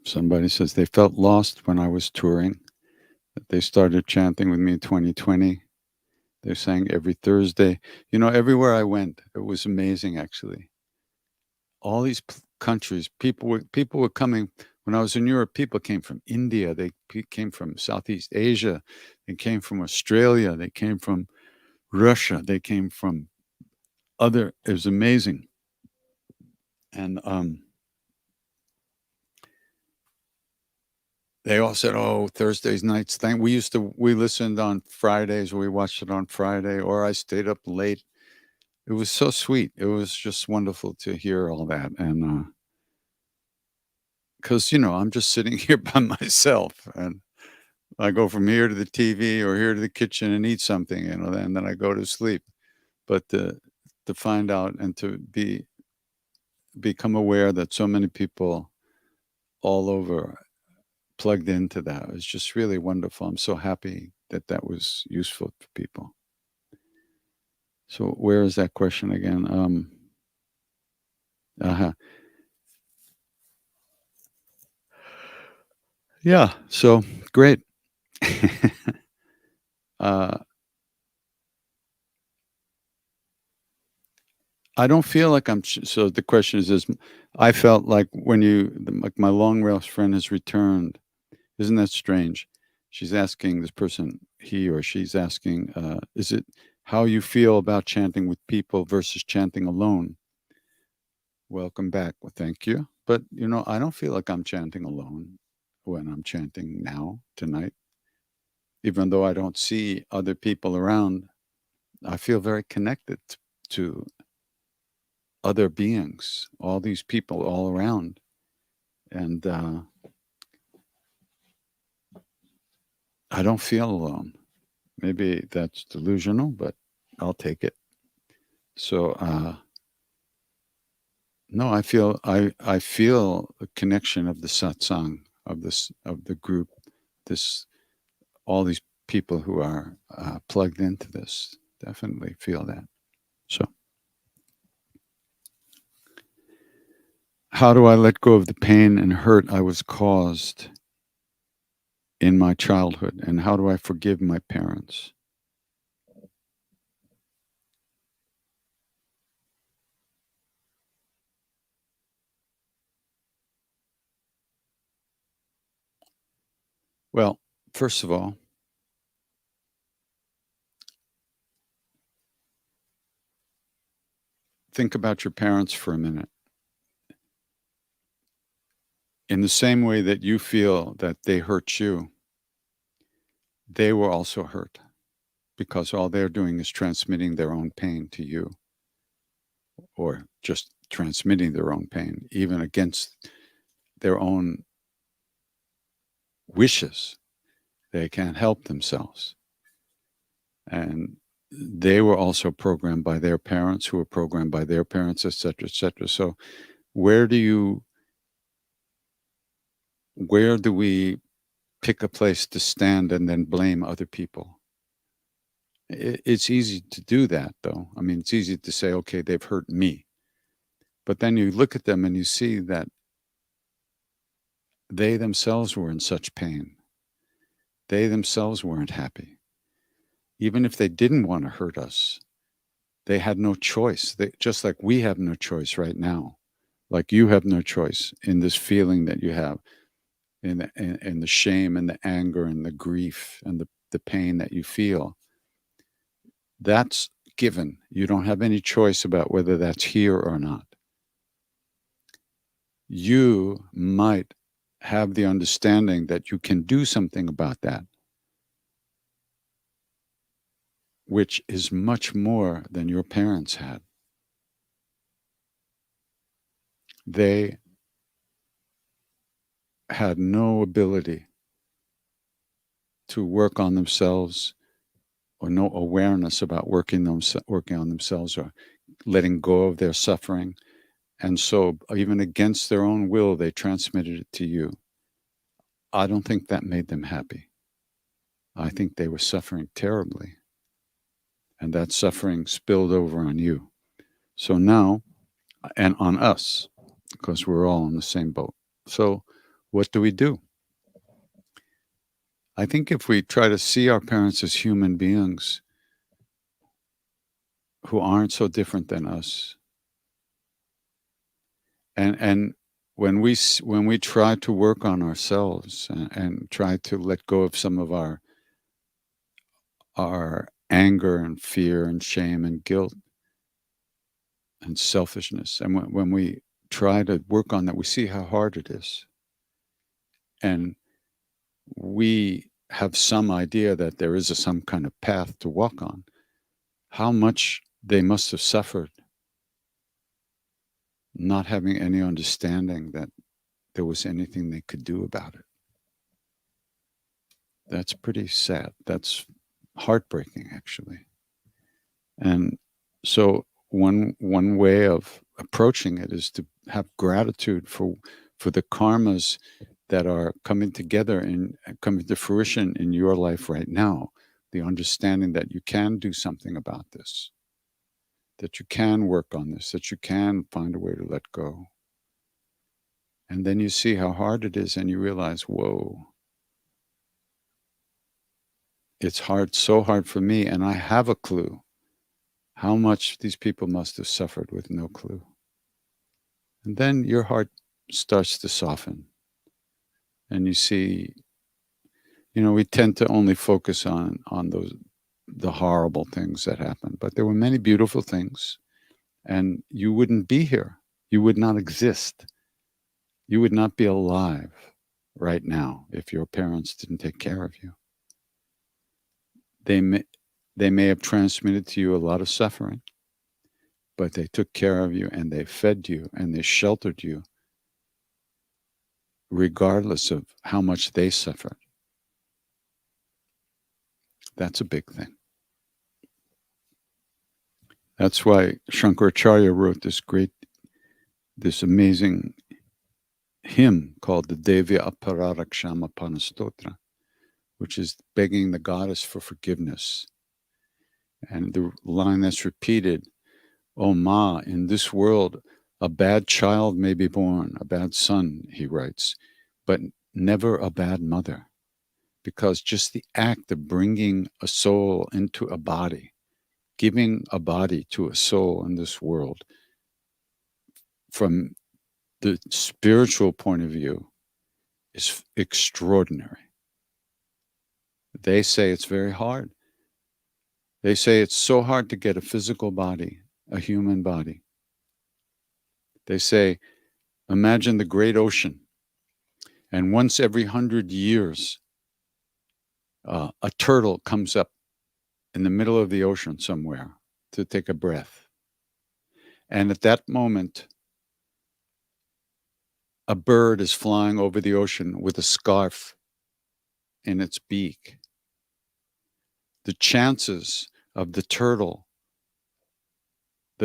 Somebody says they felt lost when I was touring. That they started chanting with me in 2020. They sang every Thursday. Everywhere I went, it was amazing. Actually, all these countries, people were coming. When I was in Europe, people came from India. They came from Southeast Asia. They came from Australia. They came from Russia. They came from other. It was amazing, and they all said, "Oh, Thursdays nights thing." We listened on Fridays. We watched it on Friday, or I stayed up late. It was so sweet. It was just wonderful to hear all that, and because I'm just sitting here by myself, and I go from here to the TV or here to the kitchen and eat something, and then I go to sleep. But to find out and to become aware that so many people all over plugged into that was just really wonderful. I'm so happy that that was useful for people. So where is that question again? Uh-huh. Yeah. So great. uh, I don't feel like so the question is, I felt like when like my long lost friend has returned. Isn't that strange? She's asking this person, he or she's asking, is it how you feel about chanting with people versus chanting alone? Welcome back. Well, thank you. But, I don't feel like I'm chanting alone when I'm chanting now, tonight. Even though I don't see other people around, I feel very connected to other beings, all these people all around. And I don't feel alone. Maybe that's delusional, but I'll take it. So, no, I feel the connection of the satsang of the group, this all these people who are plugged into this. Definitely feel that. So, how do I let go of the pain and hurt I was caused in my childhood, and how do I forgive my parents? Well, first of all, think about your parents for a minute. In the same way that you feel that they hurt you, they were also hurt because all they're doing is transmitting their own pain to you, or just transmitting their own pain, even against their own wishes. They can't help themselves. And they were also programmed by their parents, who were programmed by their parents, et cetera, et cetera. So where do you, where do we pick a place to stand and then blame other people? It's easy to do that, though. I mean, it's easy to say, okay, they've hurt me. But then you look at them and you see that they themselves were in such pain. They themselves weren't happy. Even if they didn't want to hurt us, they had no choice. Just like we have no choice right now, like you have no choice in this feeling that you have, in the shame and the anger and the grief and the pain that you feel. That's given. You don't have any choice about whether that's here or not. You might have the understanding that you can do something about that, which is much more than your parents had. They had no ability to work on themselves, or no awareness about working on themselves, or letting go of their suffering. And so, even against their own will, they transmitted it to you. I don't think that made them happy. I think they were suffering terribly. And that suffering spilled over on you. So now, and on us, because we're all in the same boat. So, what do we do? I think if we try to see our parents as human beings who aren't so different than us, and when we try to work on ourselves, and try to let go of some of our anger and fear and shame and guilt and selfishness, and when we try to work on that, we see how hard it is, and we have some idea that there is some kind of path to walk on. How much they must have suffered, not having any understanding that there was anything they could do about it. That's pretty sad. That's heartbreaking, actually. And so one way of approaching it is to have gratitude for the karmas that are coming together and coming to fruition in your life right now. The understanding that you can do something about this. that you can work on this, that you can find a way to let go. And then you see how hard it is and you realize, whoa, it's hard, so hard for me. And I have a clue how much these people must have suffered with no clue. And then your heart starts to soften and you see, we tend to only focus on the horrible things that happened, but there were many beautiful things, and you wouldn't be here. You would not exist. You would not be alive right now if your parents didn't take care of you. They may have transmitted to you a lot of suffering, but they took care of you and they fed you and they sheltered you regardless of how much they suffered. That's a big thing. That's why Shankaracharya wrote this amazing hymn called the Devya Apararakshama Panastotra, which is begging the goddess for forgiveness. And the line that's repeated, "Oh Ma, in this world, a bad child may be born, a bad son," he writes, "but never a bad mother." Because just the act of bringing a soul into a body, giving a body to a soul in this world, from the spiritual point of view, is extraordinary. They say it's very hard. They say it's so hard to get a physical body, a human body. They say, imagine the great ocean, and once every 100 years, a turtle comes up in the middle of the ocean somewhere to take a breath. And at that moment, a bird is flying over the ocean with a scarf in its beak. The chances of the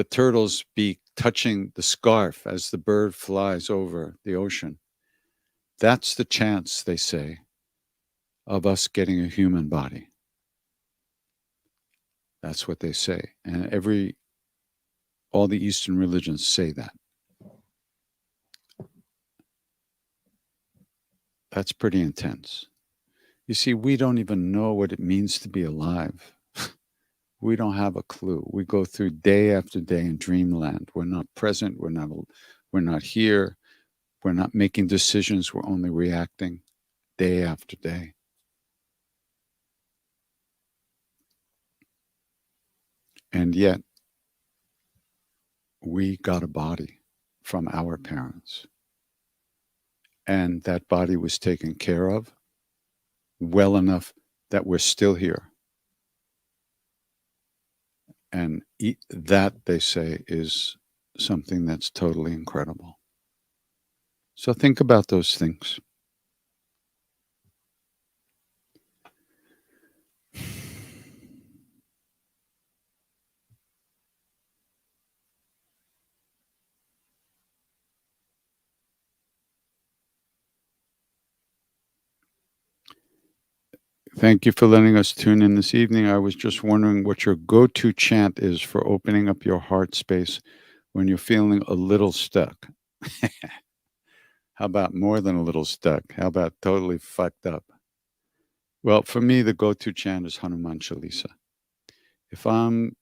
turtle's beak touching the scarf as the bird flies over the ocean, that's the chance, they say, of us getting a human body. That's what they say. And all the Eastern religions say that. That's pretty intense. You see, we don't even know what it means to be alive. We don't have a clue. We go through day after day in dreamland. We're not present. We're not here. We're not making decisions. We're only reacting day after day. And yet, we got a body from our parents. And that body was taken care of well enough that we're still here. And that, they say, is something that's totally incredible. So think about those things. Thank you for letting us tune in this evening. I was just wondering what your go-to chant is for opening up your heart space when you're feeling a little stuck. How about more than a little stuck? How about totally fucked up? Well, for me, the go-to chant is Hanuman Chalisa. If I'm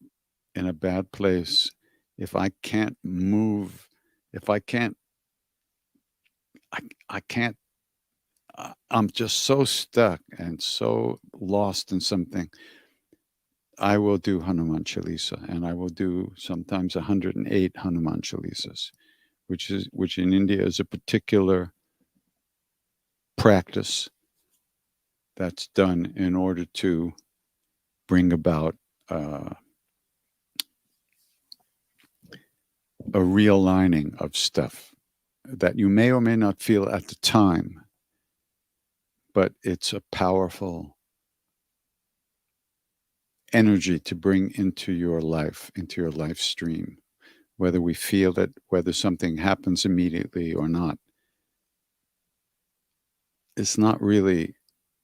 in a bad place, if I can't move, if I can't, I can't, I'm just so stuck and so lost in something, I will do Hanuman Chalisa, and I will do sometimes 108 Hanuman Chalisas, which in India is a particular practice that's done in order to bring about a realigning of stuff that you may or may not feel at the time, but it's a powerful energy to bring into your life, into your life stream, whether we feel it, whether something happens immediately or not. It's not really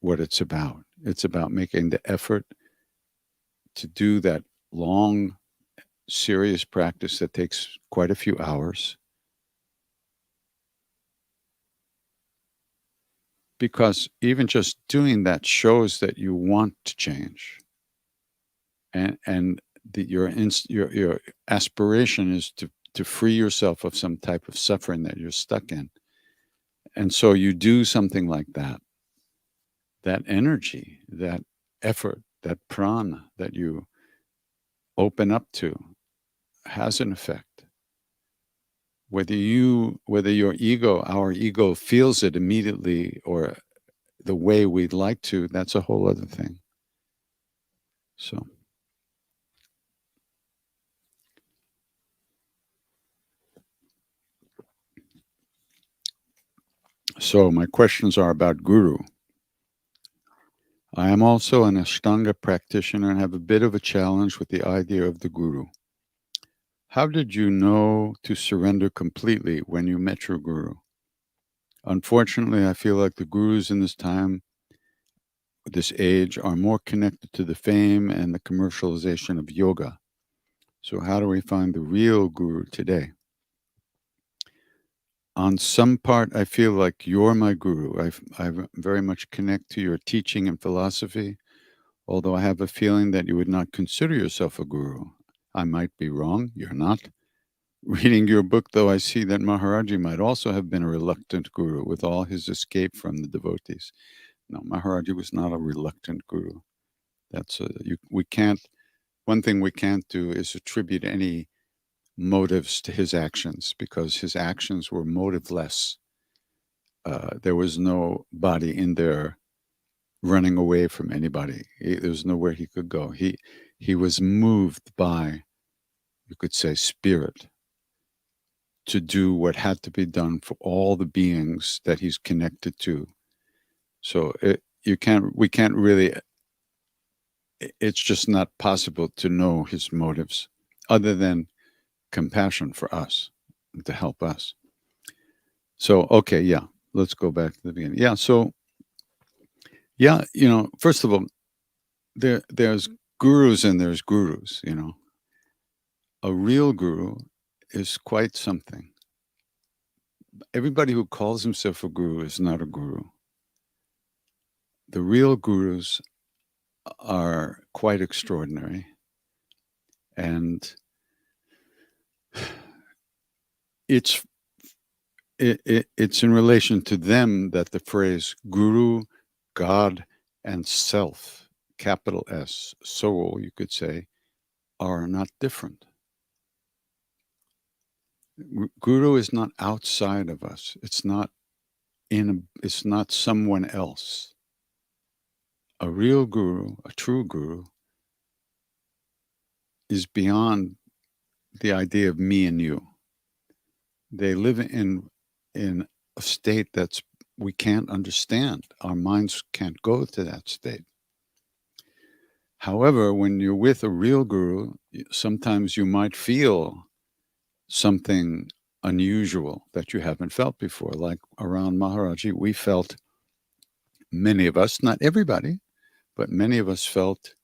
what it's about. It's about making the effort to do that long serious practice that takes quite a few hours, because even just doing that shows that you want to change, and your aspiration is to free yourself of some type of suffering that you're stuck in. And so you do something like that. That energy, that effort, that prana that you open up to has an effect. Whether your ego, our ego, feels it immediately or the way we'd like to, that's a whole other thing. So, my questions are about guru. I am also an Ashtanga practitioner and have a bit of a challenge with the idea of the guru. How did you know to surrender completely when you met your guru? Unfortunately, I feel like the gurus in this time, this age, are more connected to the fame and the commercialization of yoga. So, how do we find the real guru today? On some part, I feel like you're my guru. I very much connect to your teaching and philosophy, although I have a feeling that you would not consider yourself a guru. I might be wrong. You're not. Reading your book, though, I see that Maharaji might also have been a reluctant guru with all his escape from the devotees. No, Maharaji was not a reluctant guru. We can't. One thing we can't do is attribute any motives to his actions, because his actions were motiveless. There was no body in there running away from anybody. There was nowhere he could go. He was moved by, you could say, spirit to do what had to be done for all the beings that he's connected to. So we can't really. It's just not possible to know his motives, other than compassion for us, to help us. So, okay, yeah, let's go back to the beginning. Yeah, so, yeah, first of all, there's gurus and there's gurus. A real guru is quite something. Everybody who calls himself a guru is not a guru. The real gurus are quite extraordinary, and it's it's in relation to them that the phrase guru, God, and self, capital S, soul, you could say, are not different. Guru is not outside of us. It's not it's not someone else. A real guru, a true guru, is beyond the idea of me and you. They live in a state that's we can't understand. Our minds can't go to that state. However, when you're with a real guru, sometimes you might feel something unusual that you haven't felt before. Like around Maharaji, we felt, many of us, not everybody, but many of us felt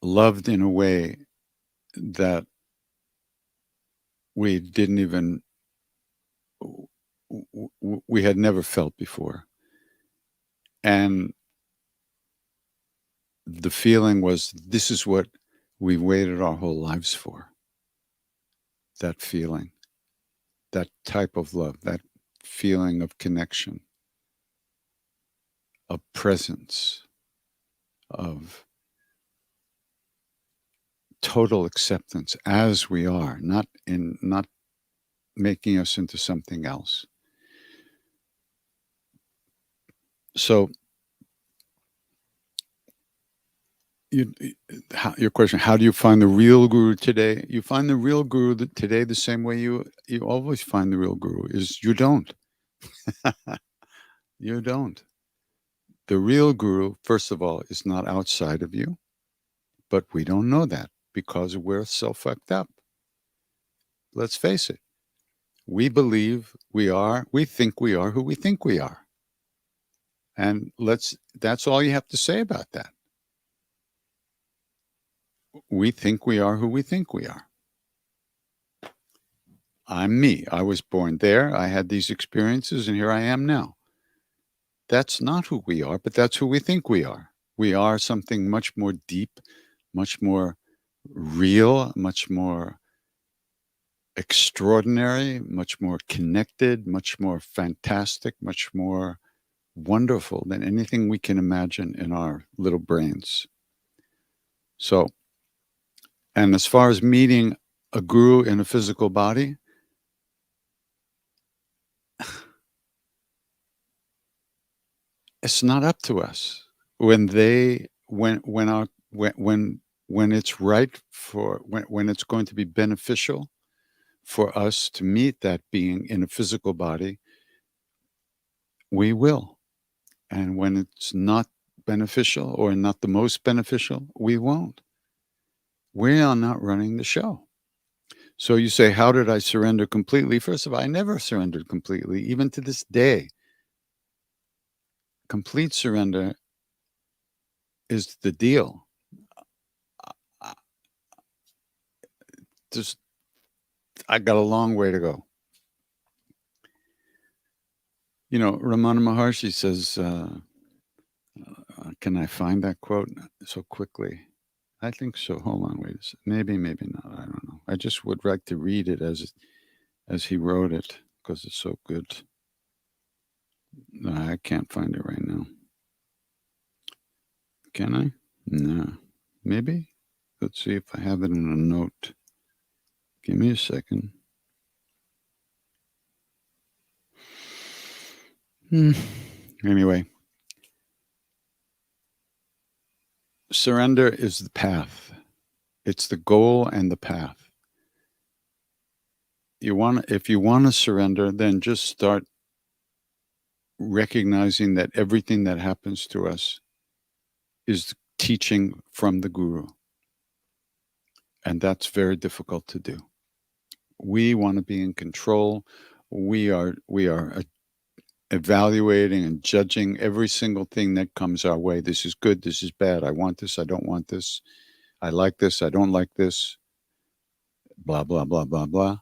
loved in a way that we didn't even, we had never felt before. And the feeling was, this is what we waited our whole lives for. That feeling, that type of love, that feeling of connection, of presence, of total acceptance as we are, not making us into something else. So your question, how do you find the real guru today? You find the real guru today the same way you always find the real guru, is you don't. You don't. The real guru, first of all, is not outside of you, but we don't know that because we're so fucked up. Let's face it. We believe we think we are who we think we are. And that's all you have to say about that. we think we are who we think we are. I'm me. I was born there. I had these experiences, and here I am now. That's not who we are, but that's who we think we are. We are something much more deep, much more real, much more extraordinary, much more connected, much more fantastic, much more wonderful than anything we can imagine in our little brains. So, and as far as meeting a guru in a physical body, it's not up to us. When it's right for when it's going to be beneficial for us to meet that being in a physical body, we will. And when it's not beneficial or not the most beneficial, we won't. We are not running the show. So you say, how did I surrender completely? First of all, I never surrendered completely, even to this day. Complete surrender is the deal. Just, I got a long way to go. You know, Ramana Maharshi says, can I find that quote so quickly? I think so. Hold on, wait a second. Maybe not. I don't know. I just would like to read it as he wrote it because it's so good. No, I can't find it right now. Can I? No. Maybe? Let's see if I have it in a note. Give me a second. Anyway, surrender is the path. It's the goal and the path. If you want to surrender, then just start recognizing that everything that happens to us is teaching from the guru. And that's very difficult to do. We want to be in control. We are evaluating and judging every single thing that comes our way. This is good. This is bad. I want this. I don't want this. I like this. I don't like this. Blah, blah, blah, blah, blah.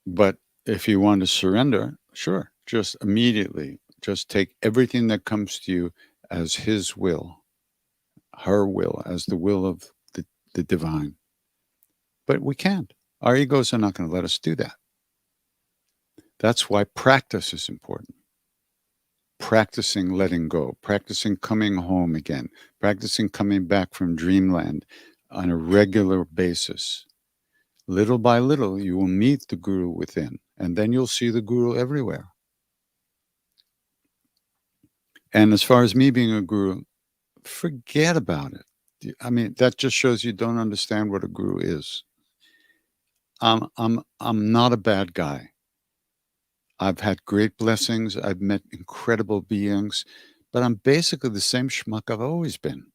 But if you want to surrender, sure, just immediately, just take everything that comes to you as his will, her will, as the will of the divine. But we can't. Our egos are not going to let us do that. That's why practice is important. Practicing letting go, practicing coming home again, practicing coming back from dreamland on a regular basis. Little by little, you will meet the guru within, and then you'll see the guru everywhere. And as far as me being a guru, forget about it. I mean, that just shows you don't understand what a guru is. I'm not a bad guy. I've had great blessings. I've met incredible beings, but I'm basically the same schmuck I've always been.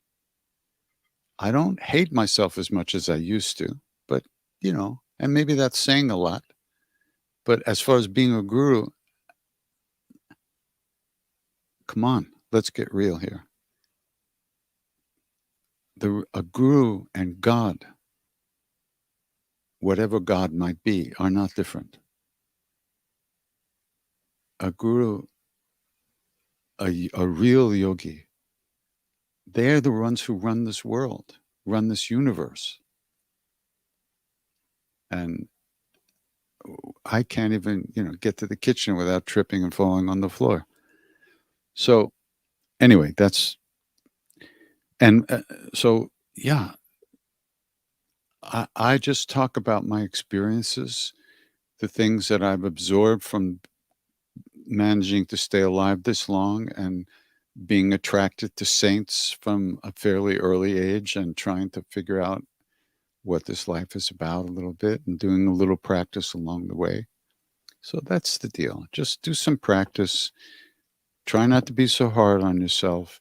I don't hate myself as much as I used to, but and maybe that's saying a lot. But as far as being a guru, come on, let's get real here. A guru and God, whatever God might be, are not different. A guru, a real yogi, they're the ones who run this world, run this universe. And I can't even, get to the kitchen without tripping and falling on the floor. So anyway, yeah, I just talk about my experiences, the things that I've absorbed from managing to stay alive this long and being attracted to saints from a fairly early age and trying to figure out what this life is about a little bit and doing a little practice along the way. So that's the deal. Just do some practice. Try not to be so hard on yourself.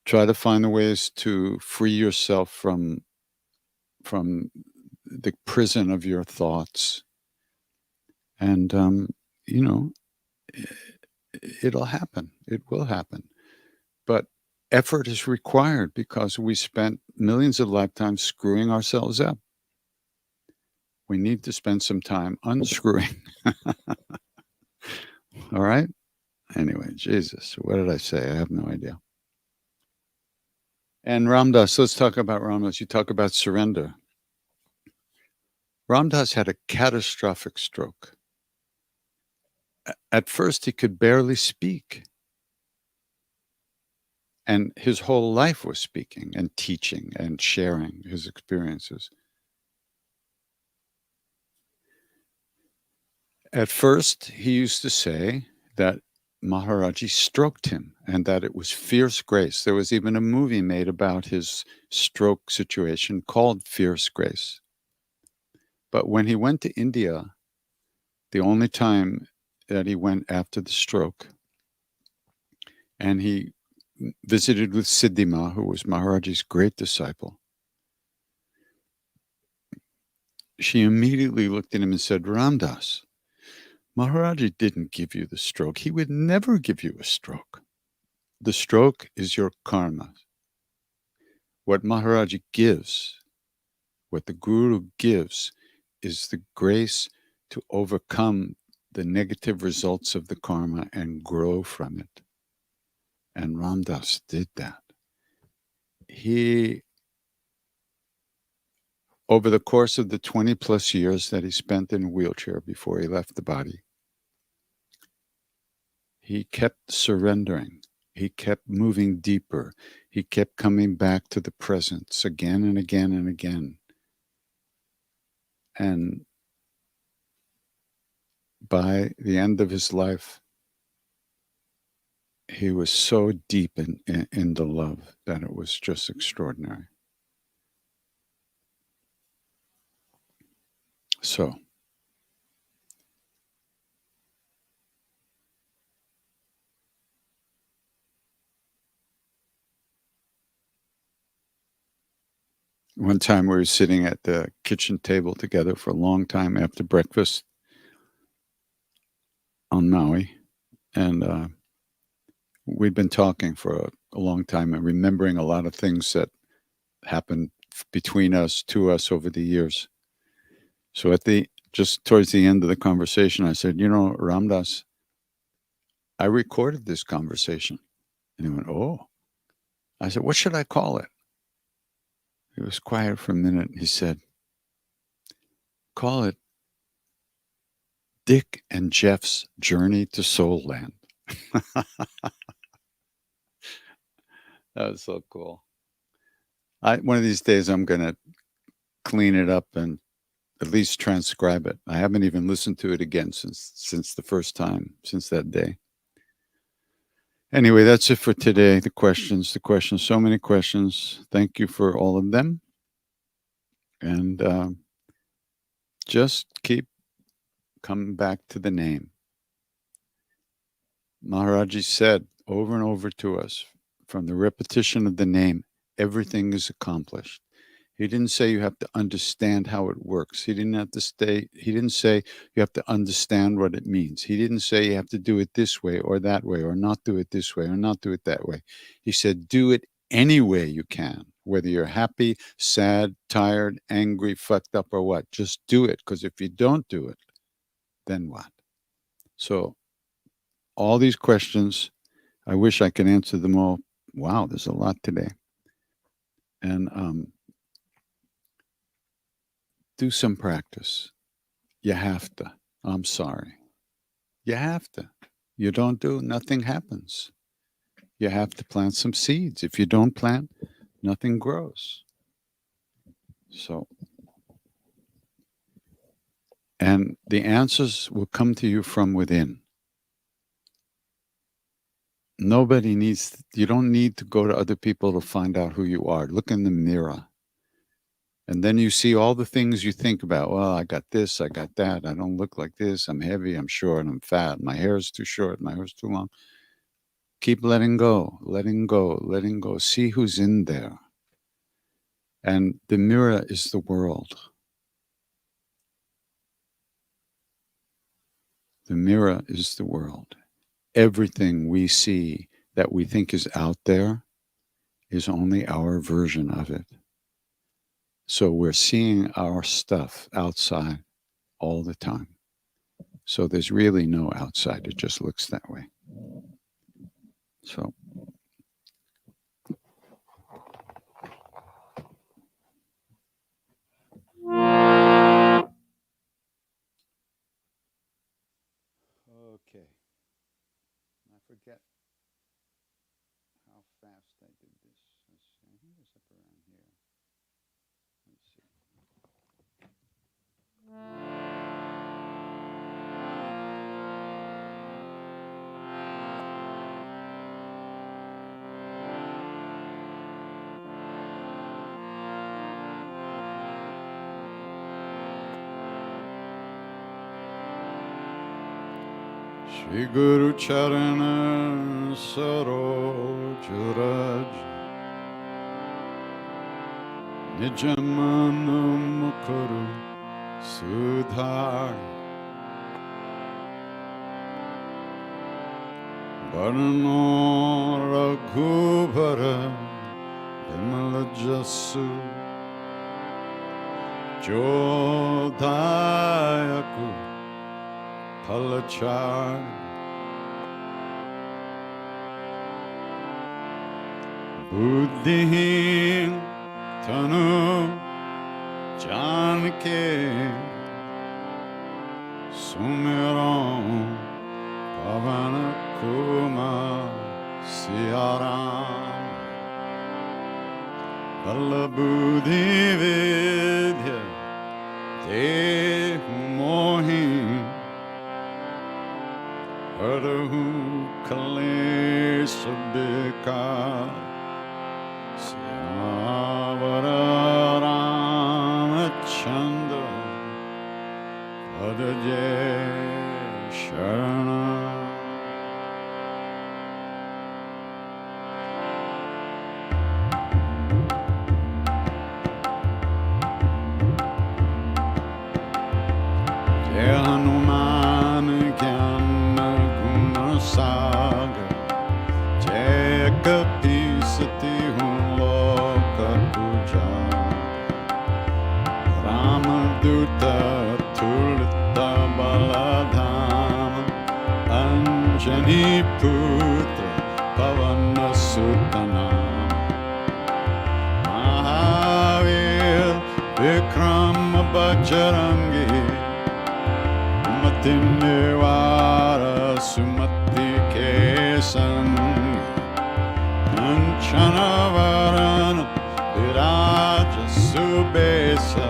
Try to find the ways to free yourself from the prison of your thoughts. And, it'll happen. It will happen. But effort is required because we spent millions of lifetimes screwing ourselves up. We need to spend some time unscrewing. All right? Anyway, Jesus, what did I say? I have no idea. And Ramdas, let's talk about Ramdas. You talk about surrender. Ramdas had a catastrophic stroke. At first, he could barely speak. And his whole life was speaking and teaching and sharing his experiences. At first, he used to say that Maharaji stroked him and that it was fierce grace. There was even a movie made about his stroke situation called Fierce Grace. But when he went to India, the only time that he went after the stroke, and he visited with Siddhima, who was Maharaji's great disciple, she immediately looked at him and said, Ramdas, Maharaji didn't give you the stroke. He would never give you a stroke. The stroke is your karma. What Maharaji gives, what the Guru gives, is the grace to overcome the negative results of the karma and grow from it. And Ramdas did that. He, over the course of the 20 plus years that he spent in a wheelchair before he left the body, he kept surrendering. He kept moving deeper. He kept coming back to the presence again and again and again. And by the end of his life, he was so deep in the love that it was just extraordinary. So, one time we were sitting at the kitchen table together for a long time after breakfast on Maui, and we'd been talking for a long time and remembering a lot of things that happened between us, to us over the years. So just towards the end of the conversation, I said, Ramdas, I recorded this conversation. And he went, oh. I said, what should I call it? He was quiet for a minute. He said, call it Dick and Jeff's Journey to Soul Land. That was so cool. One of these days, I'm going to clean it up and at least transcribe it. I haven't even listened to it again since the first time, since that day. Anyway, that's it for today. The questions, so many questions. Thank you for all of them. And just keep coming back to the name. Maharaji said over and over to us, from the repetition of the name, everything is accomplished. He didn't say you have to understand how it works. He didn't say you have to understand what it means. He didn't say you have to do it this way or that way, or not do it this way or not do it that way. He said, do it any way you can, whether you're happy, sad, tired, angry, fucked up, or what. Just do it, because if you don't do it, then what? So all these questions, I wish I could answer them all. Wow, there's a lot today. And do some practice. You have to. I'm sorry. You have to. You don't do, nothing happens. You have to plant some seeds. If you don't plant, nothing grows. So, and the answers will come to you from within. You don't need to go to other people to find out who you are. Look in the mirror. And then you see all the things you think about. Well, I got this, I got that. I don't look like this. I'm heavy, I'm short, I'm fat. My hair is too short, my hair is too long. Keep letting go, letting go, letting go. See who's in there. And the mirror is the world. The mirror is the world. Everything we see that we think is out there is only our version of it. So we're seeing our stuff outside all the time. So there's really no outside. It just looks that way. So okay. I forget how fast I did this. Let's see. I think it's up around here. Let's see. Shri Guru Charana Saroj Raj Nijamana Mukuru Sudhar Varno Raghubara Vimala Jasu Jodhayaku Palachar Buddhihin Tanu Janke Sumiram Pavana Kumar Siaram Balabuddhi Vidya Dehu Mohin Harahu Kalesha Bikar Syavara Ramachandra Padaje Sharana Jai Hanuman Gyana Guna Sagar Jai Kapisati Hun Loka Puja Ramaduta Tulita Baladhama Anjani Putra Pavana Sutanam Mahavir Vikram Bajrangi Mati Nivara Sumati Kesan Kanchanavarana Viraja Subesa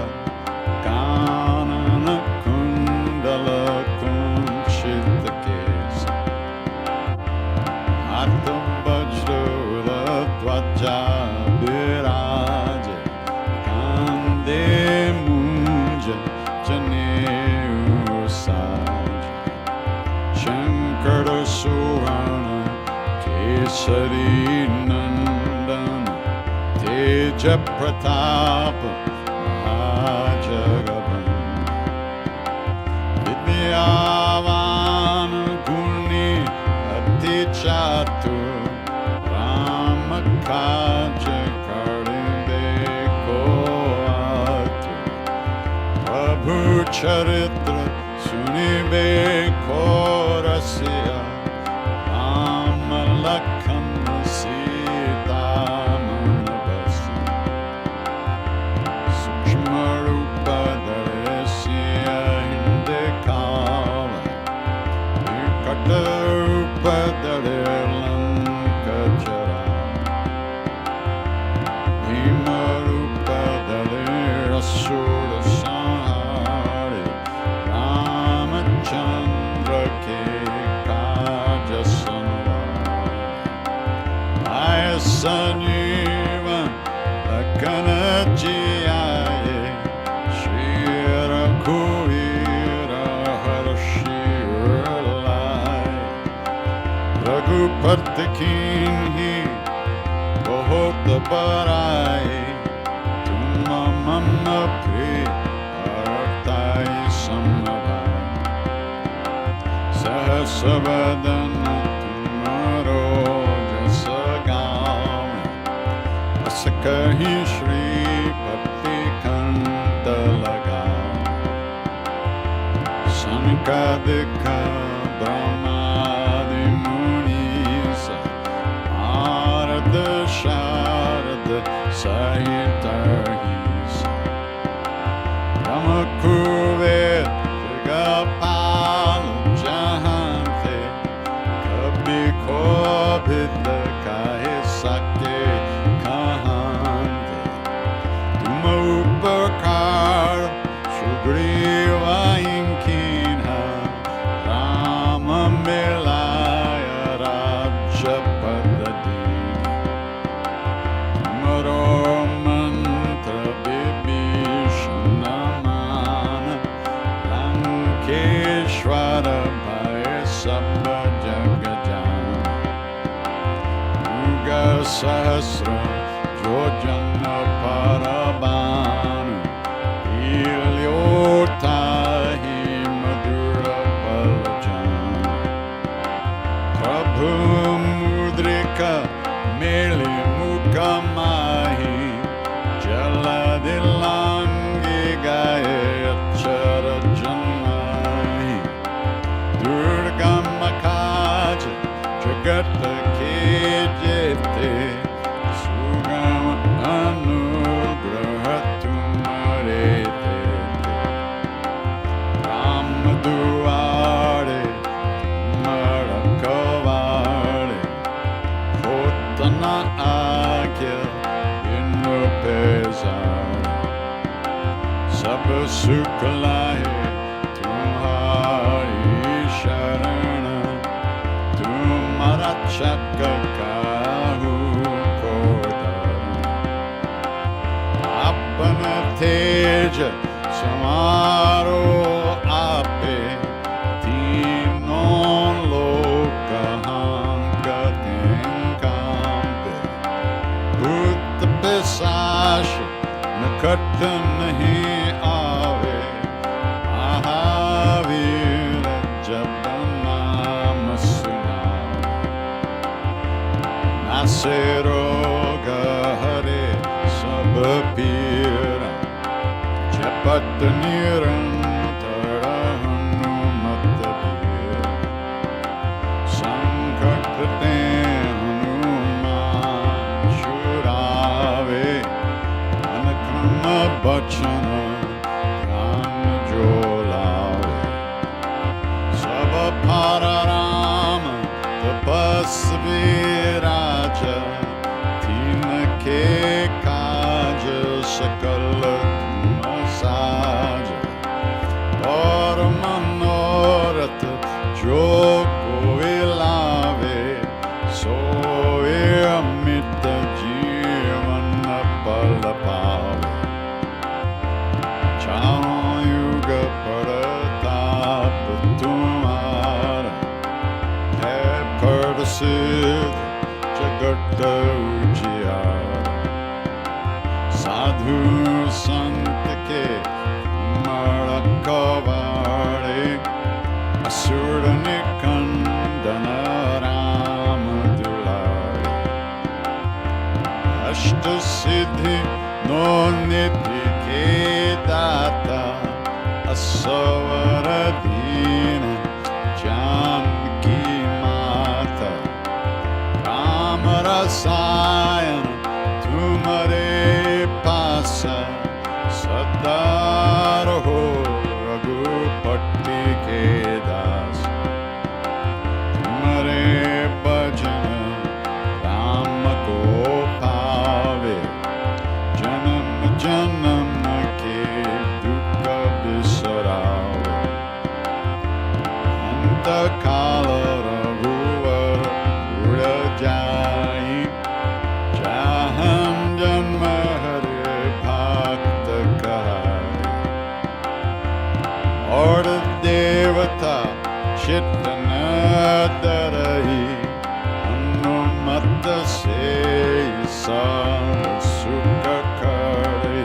Kanana Kundala Kunchita Kesa Hatha Vajrula Dvaja Viraja Kande Munja Janeu Saja Shankara Surana Kesari Nandan Teja Pratapa Mahajagavan Vidyavan Guni Ati Chatu Ramakaja Karimbe Koatu Prabhu Charitra Sunibe Korasya Ramalakhan Sita Manavasi Sukshma Rupa Daresya Hindekava Vikata Rupa Darelanka Bhima Rupa Darasura Sahari Ramachandra Ke Kaja Sanwara Sanjeevan Lakana Jiyaye Shri Raghuvira Harshirlai Raghupati Kinhi Bahut Barai Tumma Mamma Pri Artai Samavai Sahasavadana Tumaro Jasagawa कहीं श्रीपति कंठ लगाओ, सनकादिक ब्रह्मादि मुनीस नारद शारद सहित ईश, यम कुबेर दिगपाल जहां थे, कभी खोभित काहे सके कहां थे, तुम उपकार सुग्रीव इंकीन्हा, राम मिलाय राज्य पद दीन्हा, तुमरो मंत्र विभीषण मान, लंकेश्वर भय सब जग जान, युग सहस्र जो जन पर बानु, लील्योता ही मधुर पल जान, प्रभु मुद्रिका मेली मुख माही, जलधि लांगी गाये अक्षर जन्माही, दुर्गम काज जगत के जेते, सुगम अनुग्रह तुम्हारे देते, राम दुआरे तुम रखवारे, होत न आज्ञा बिनु पैसारे, सब सुख लाए तुम्हारी शरण, तुम्हारा रक्षक काहू को डर, अपन तेज समारो आपे, तीनों लोक हांकते कांपे, भूत पिशाच निकट नहीं आवे, महावीर जब नाम सुनावे, नासे रोग हरे सब पीरा, जपत निरंतर हनुमत बीरा, संकट ते हनुमान छुड़ावे, मन क्रम बचन ध्यान जो लावे, सब पर राम तपस्वी राजा, तिनके काज सकल तुम साज, और मनोरथ जो कोई लावे, सोए अमित जीवन पल पावे, चारों युग प्रताप तुम्हारा, है प्रसिद्ध जगत उजियारा, साधु संत के रखवारे, असुर निकंदन राम दुलारे, अष्ट सिद्धि नो निधि के दाता, असवर दीन जानकी माता, राम रसायन तुम्हारे पास, सदा रहो रघुपति के दास, तुम्हारे भजन राम को पावे, जन्म जन्म के दुख बिसरावे, अंत काल रघुवर उड़ जाई, जहाँ जन्म हरे भक्त कहाई, और देवता चित्त न डरहि, हनुमत से सब सुख करहि,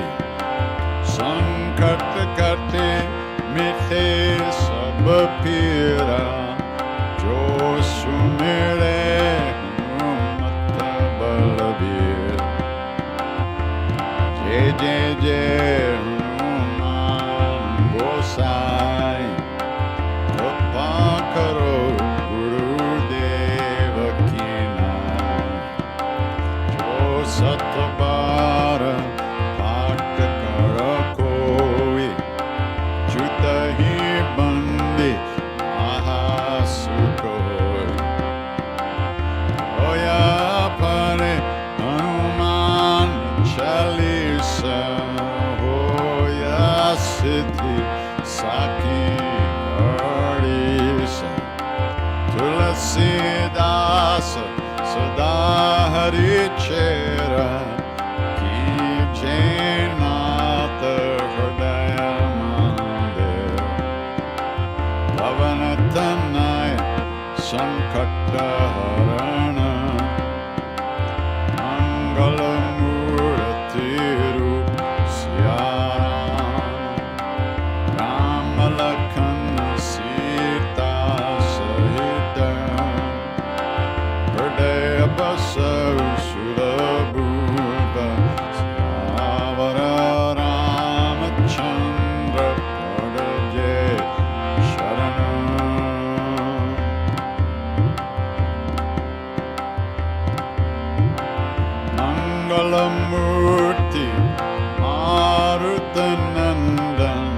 संकट कटे मिटे सब पीरा, जो Sumire Hanuman Satabara Pakakara Koi Chutahi Bandi Mahasukoi Oya Pare Hanuman Chalisa Hoya Siddhi Saki Ardisa Tulasi Dasa Sada Hari Chera Ki Jainata Hridaya Mandir Pavanatanaya Sankata Harana Mangala Murati Rup Siyaram Ramalakhan Sita Sahitam Hridaya Basav Surabhuva Siyavara Ramachandra Padaje Sharanam Mangalamurti Marutanandan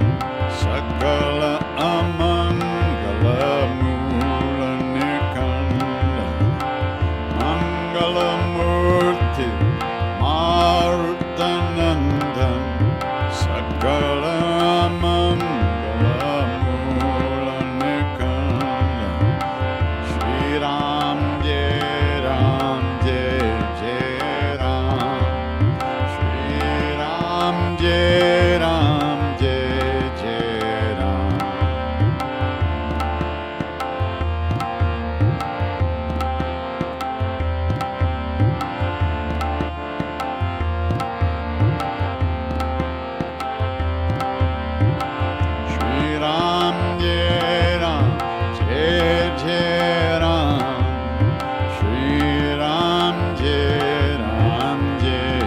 Sakala Amangala Mula Nikandan Mangalamurti Marutanandan Sakala Amangala Mula Nikandan Shri Ram Jai Ram Jai Jai Ram Shri Ram Jai Ram Jai Jai Ram Shri Ram Jai Ram Jai Jai Ram Shri Ram Jai Ram Jai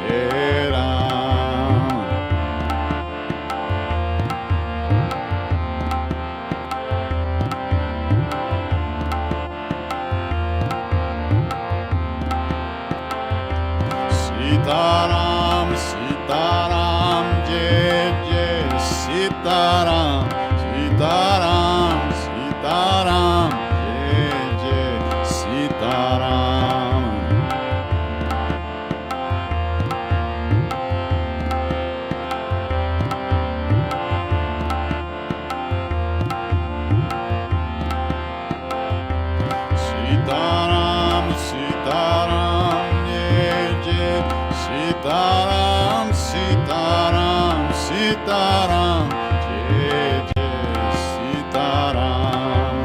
Jai Ram Sitaram Sitaram Jai Jai Sitaram Sitaram Sitaram Jai Jai Sitaram Sitaram Sitaram Jai Jai Sitaram Sitaram Sitaram Jai Jai Sitaram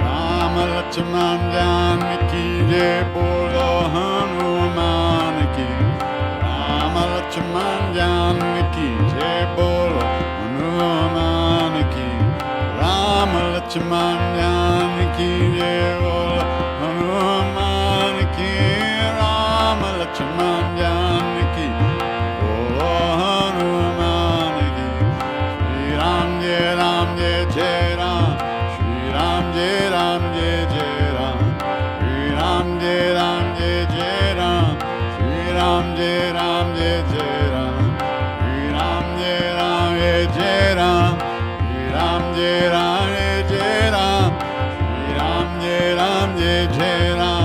Ram Lakshman Janaki Jai Bolo Hanuman Ki Ram Lakshman Janaki Jai Bolo Hanuman Ki Ram Lakshman Janaki Jai Bolo Hanuman Ki Ram Lakshman Janaki Bolo Hanuman Ki Shri Ram Jai Ram Jai Jai Ram Shri Ram Jai Ram Jai Jai Ram Shri Ram Jai Ram Jai Jai Ram Shri Ram Jai Ram Jai Jai Ram Shri Ram Jai Ram Jai Jai Ram Shri Ram Jai Ram Jai Jai Ram Shri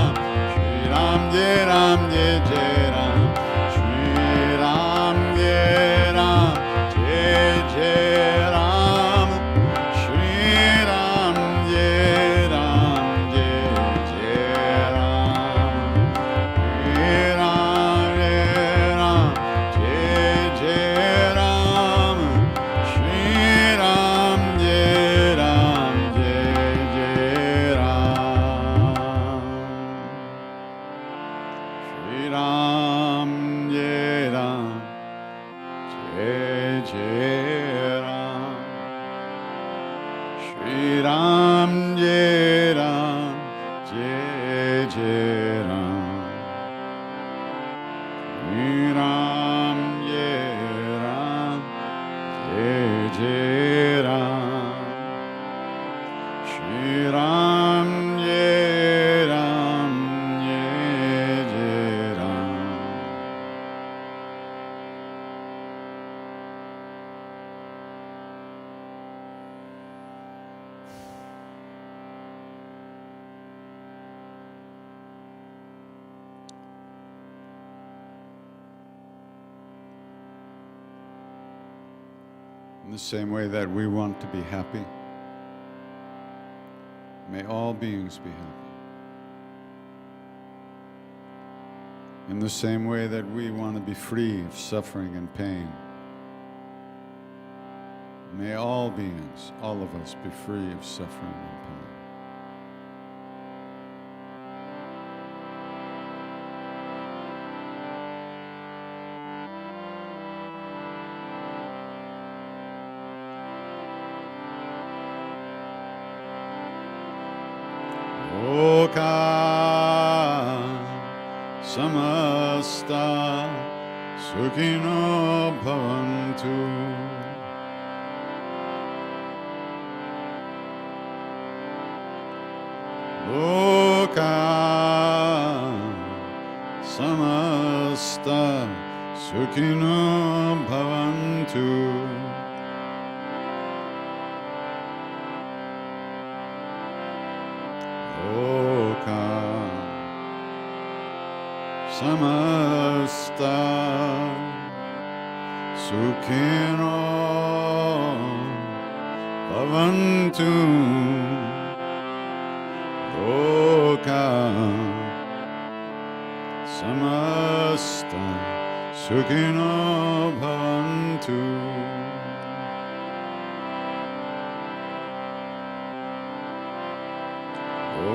Ram Jai Ram Jai Jai Ram Shri Ram Jai Ram Jai Jai Ram Shri Ram Jai Ram Jai Jai Ram Shri Ram Jai Ram Jai Jai Ram Shri Ram Jai Ram Jai Jai Ram Shri Ram Jai Ram Jai Jai Ram Shri Ram Jai Ram Jai Jai Ram Shri Ram Jai Ram Jai Jai Ram Shri Ram Jai In the same way that we want to be happy, may all beings be happy. In the same way that we want to be free of suffering and pain, may all beings, all of us, be free of suffering and pain. Loka samasta sukhino bhavantu. Loka samasta sukhino bhavantu. Loka samasta sukhino bhavantu. Loka samasta sukhino bhavantu.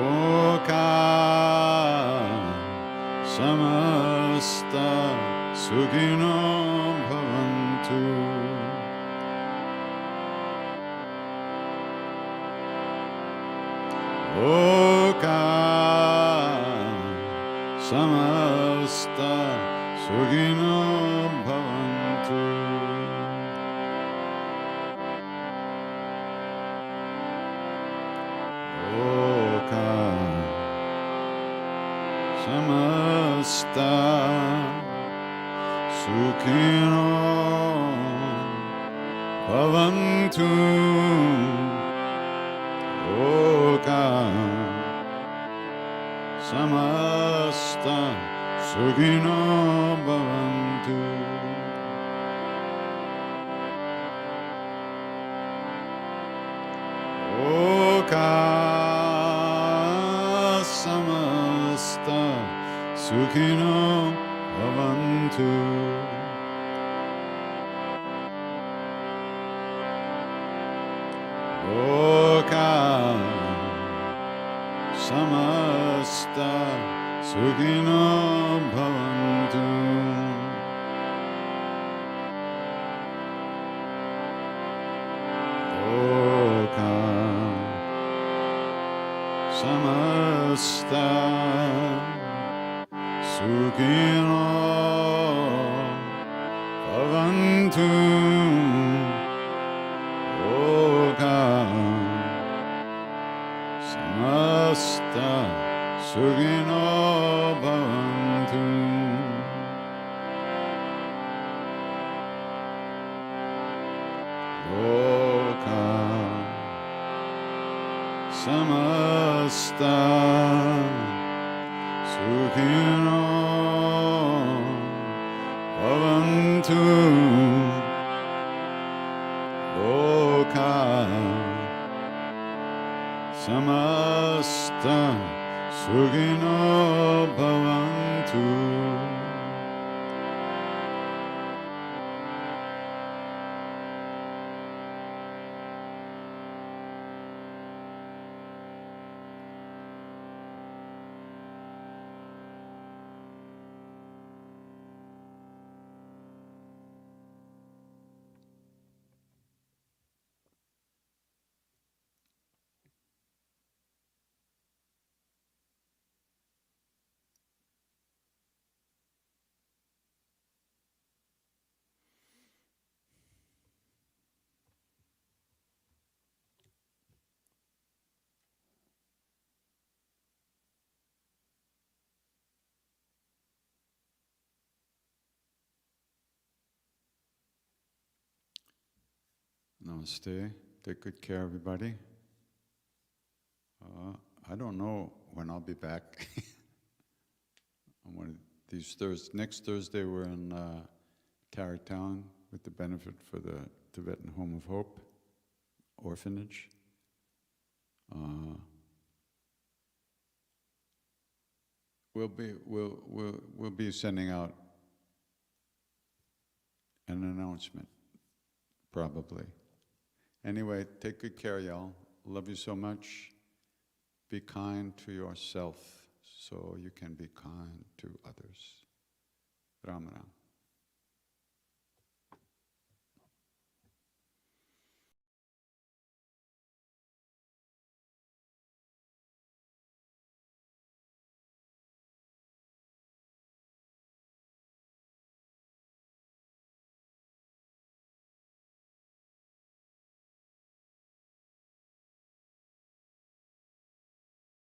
Loka samasta sukhino bhavantu. Loka samasta sukhino bhavantu. Loka samasta sukhino bhavantu. Loka samasta sukhino bhavantu. Loka samasta sukhino bhavantu. Loka samasta sukhino bhavantu. Loka samasta sukhino bhavantu. Loka samasta sukhino bhavantu. Loka samasta sukhino bhavantu. Loka samasta sukhino bhavantu. Namaste. Take good care, everybody. I don't know when I'll be back. On one of these Thursdays. Next Thursday, we're in Tarrytown with the benefit for the Tibetan Home of Hope orphanage. We'll be sending out an announcement, probably. Anyway, take good care, y'all. Love you so much. Be kind to yourself so you can be kind to others. Ramana.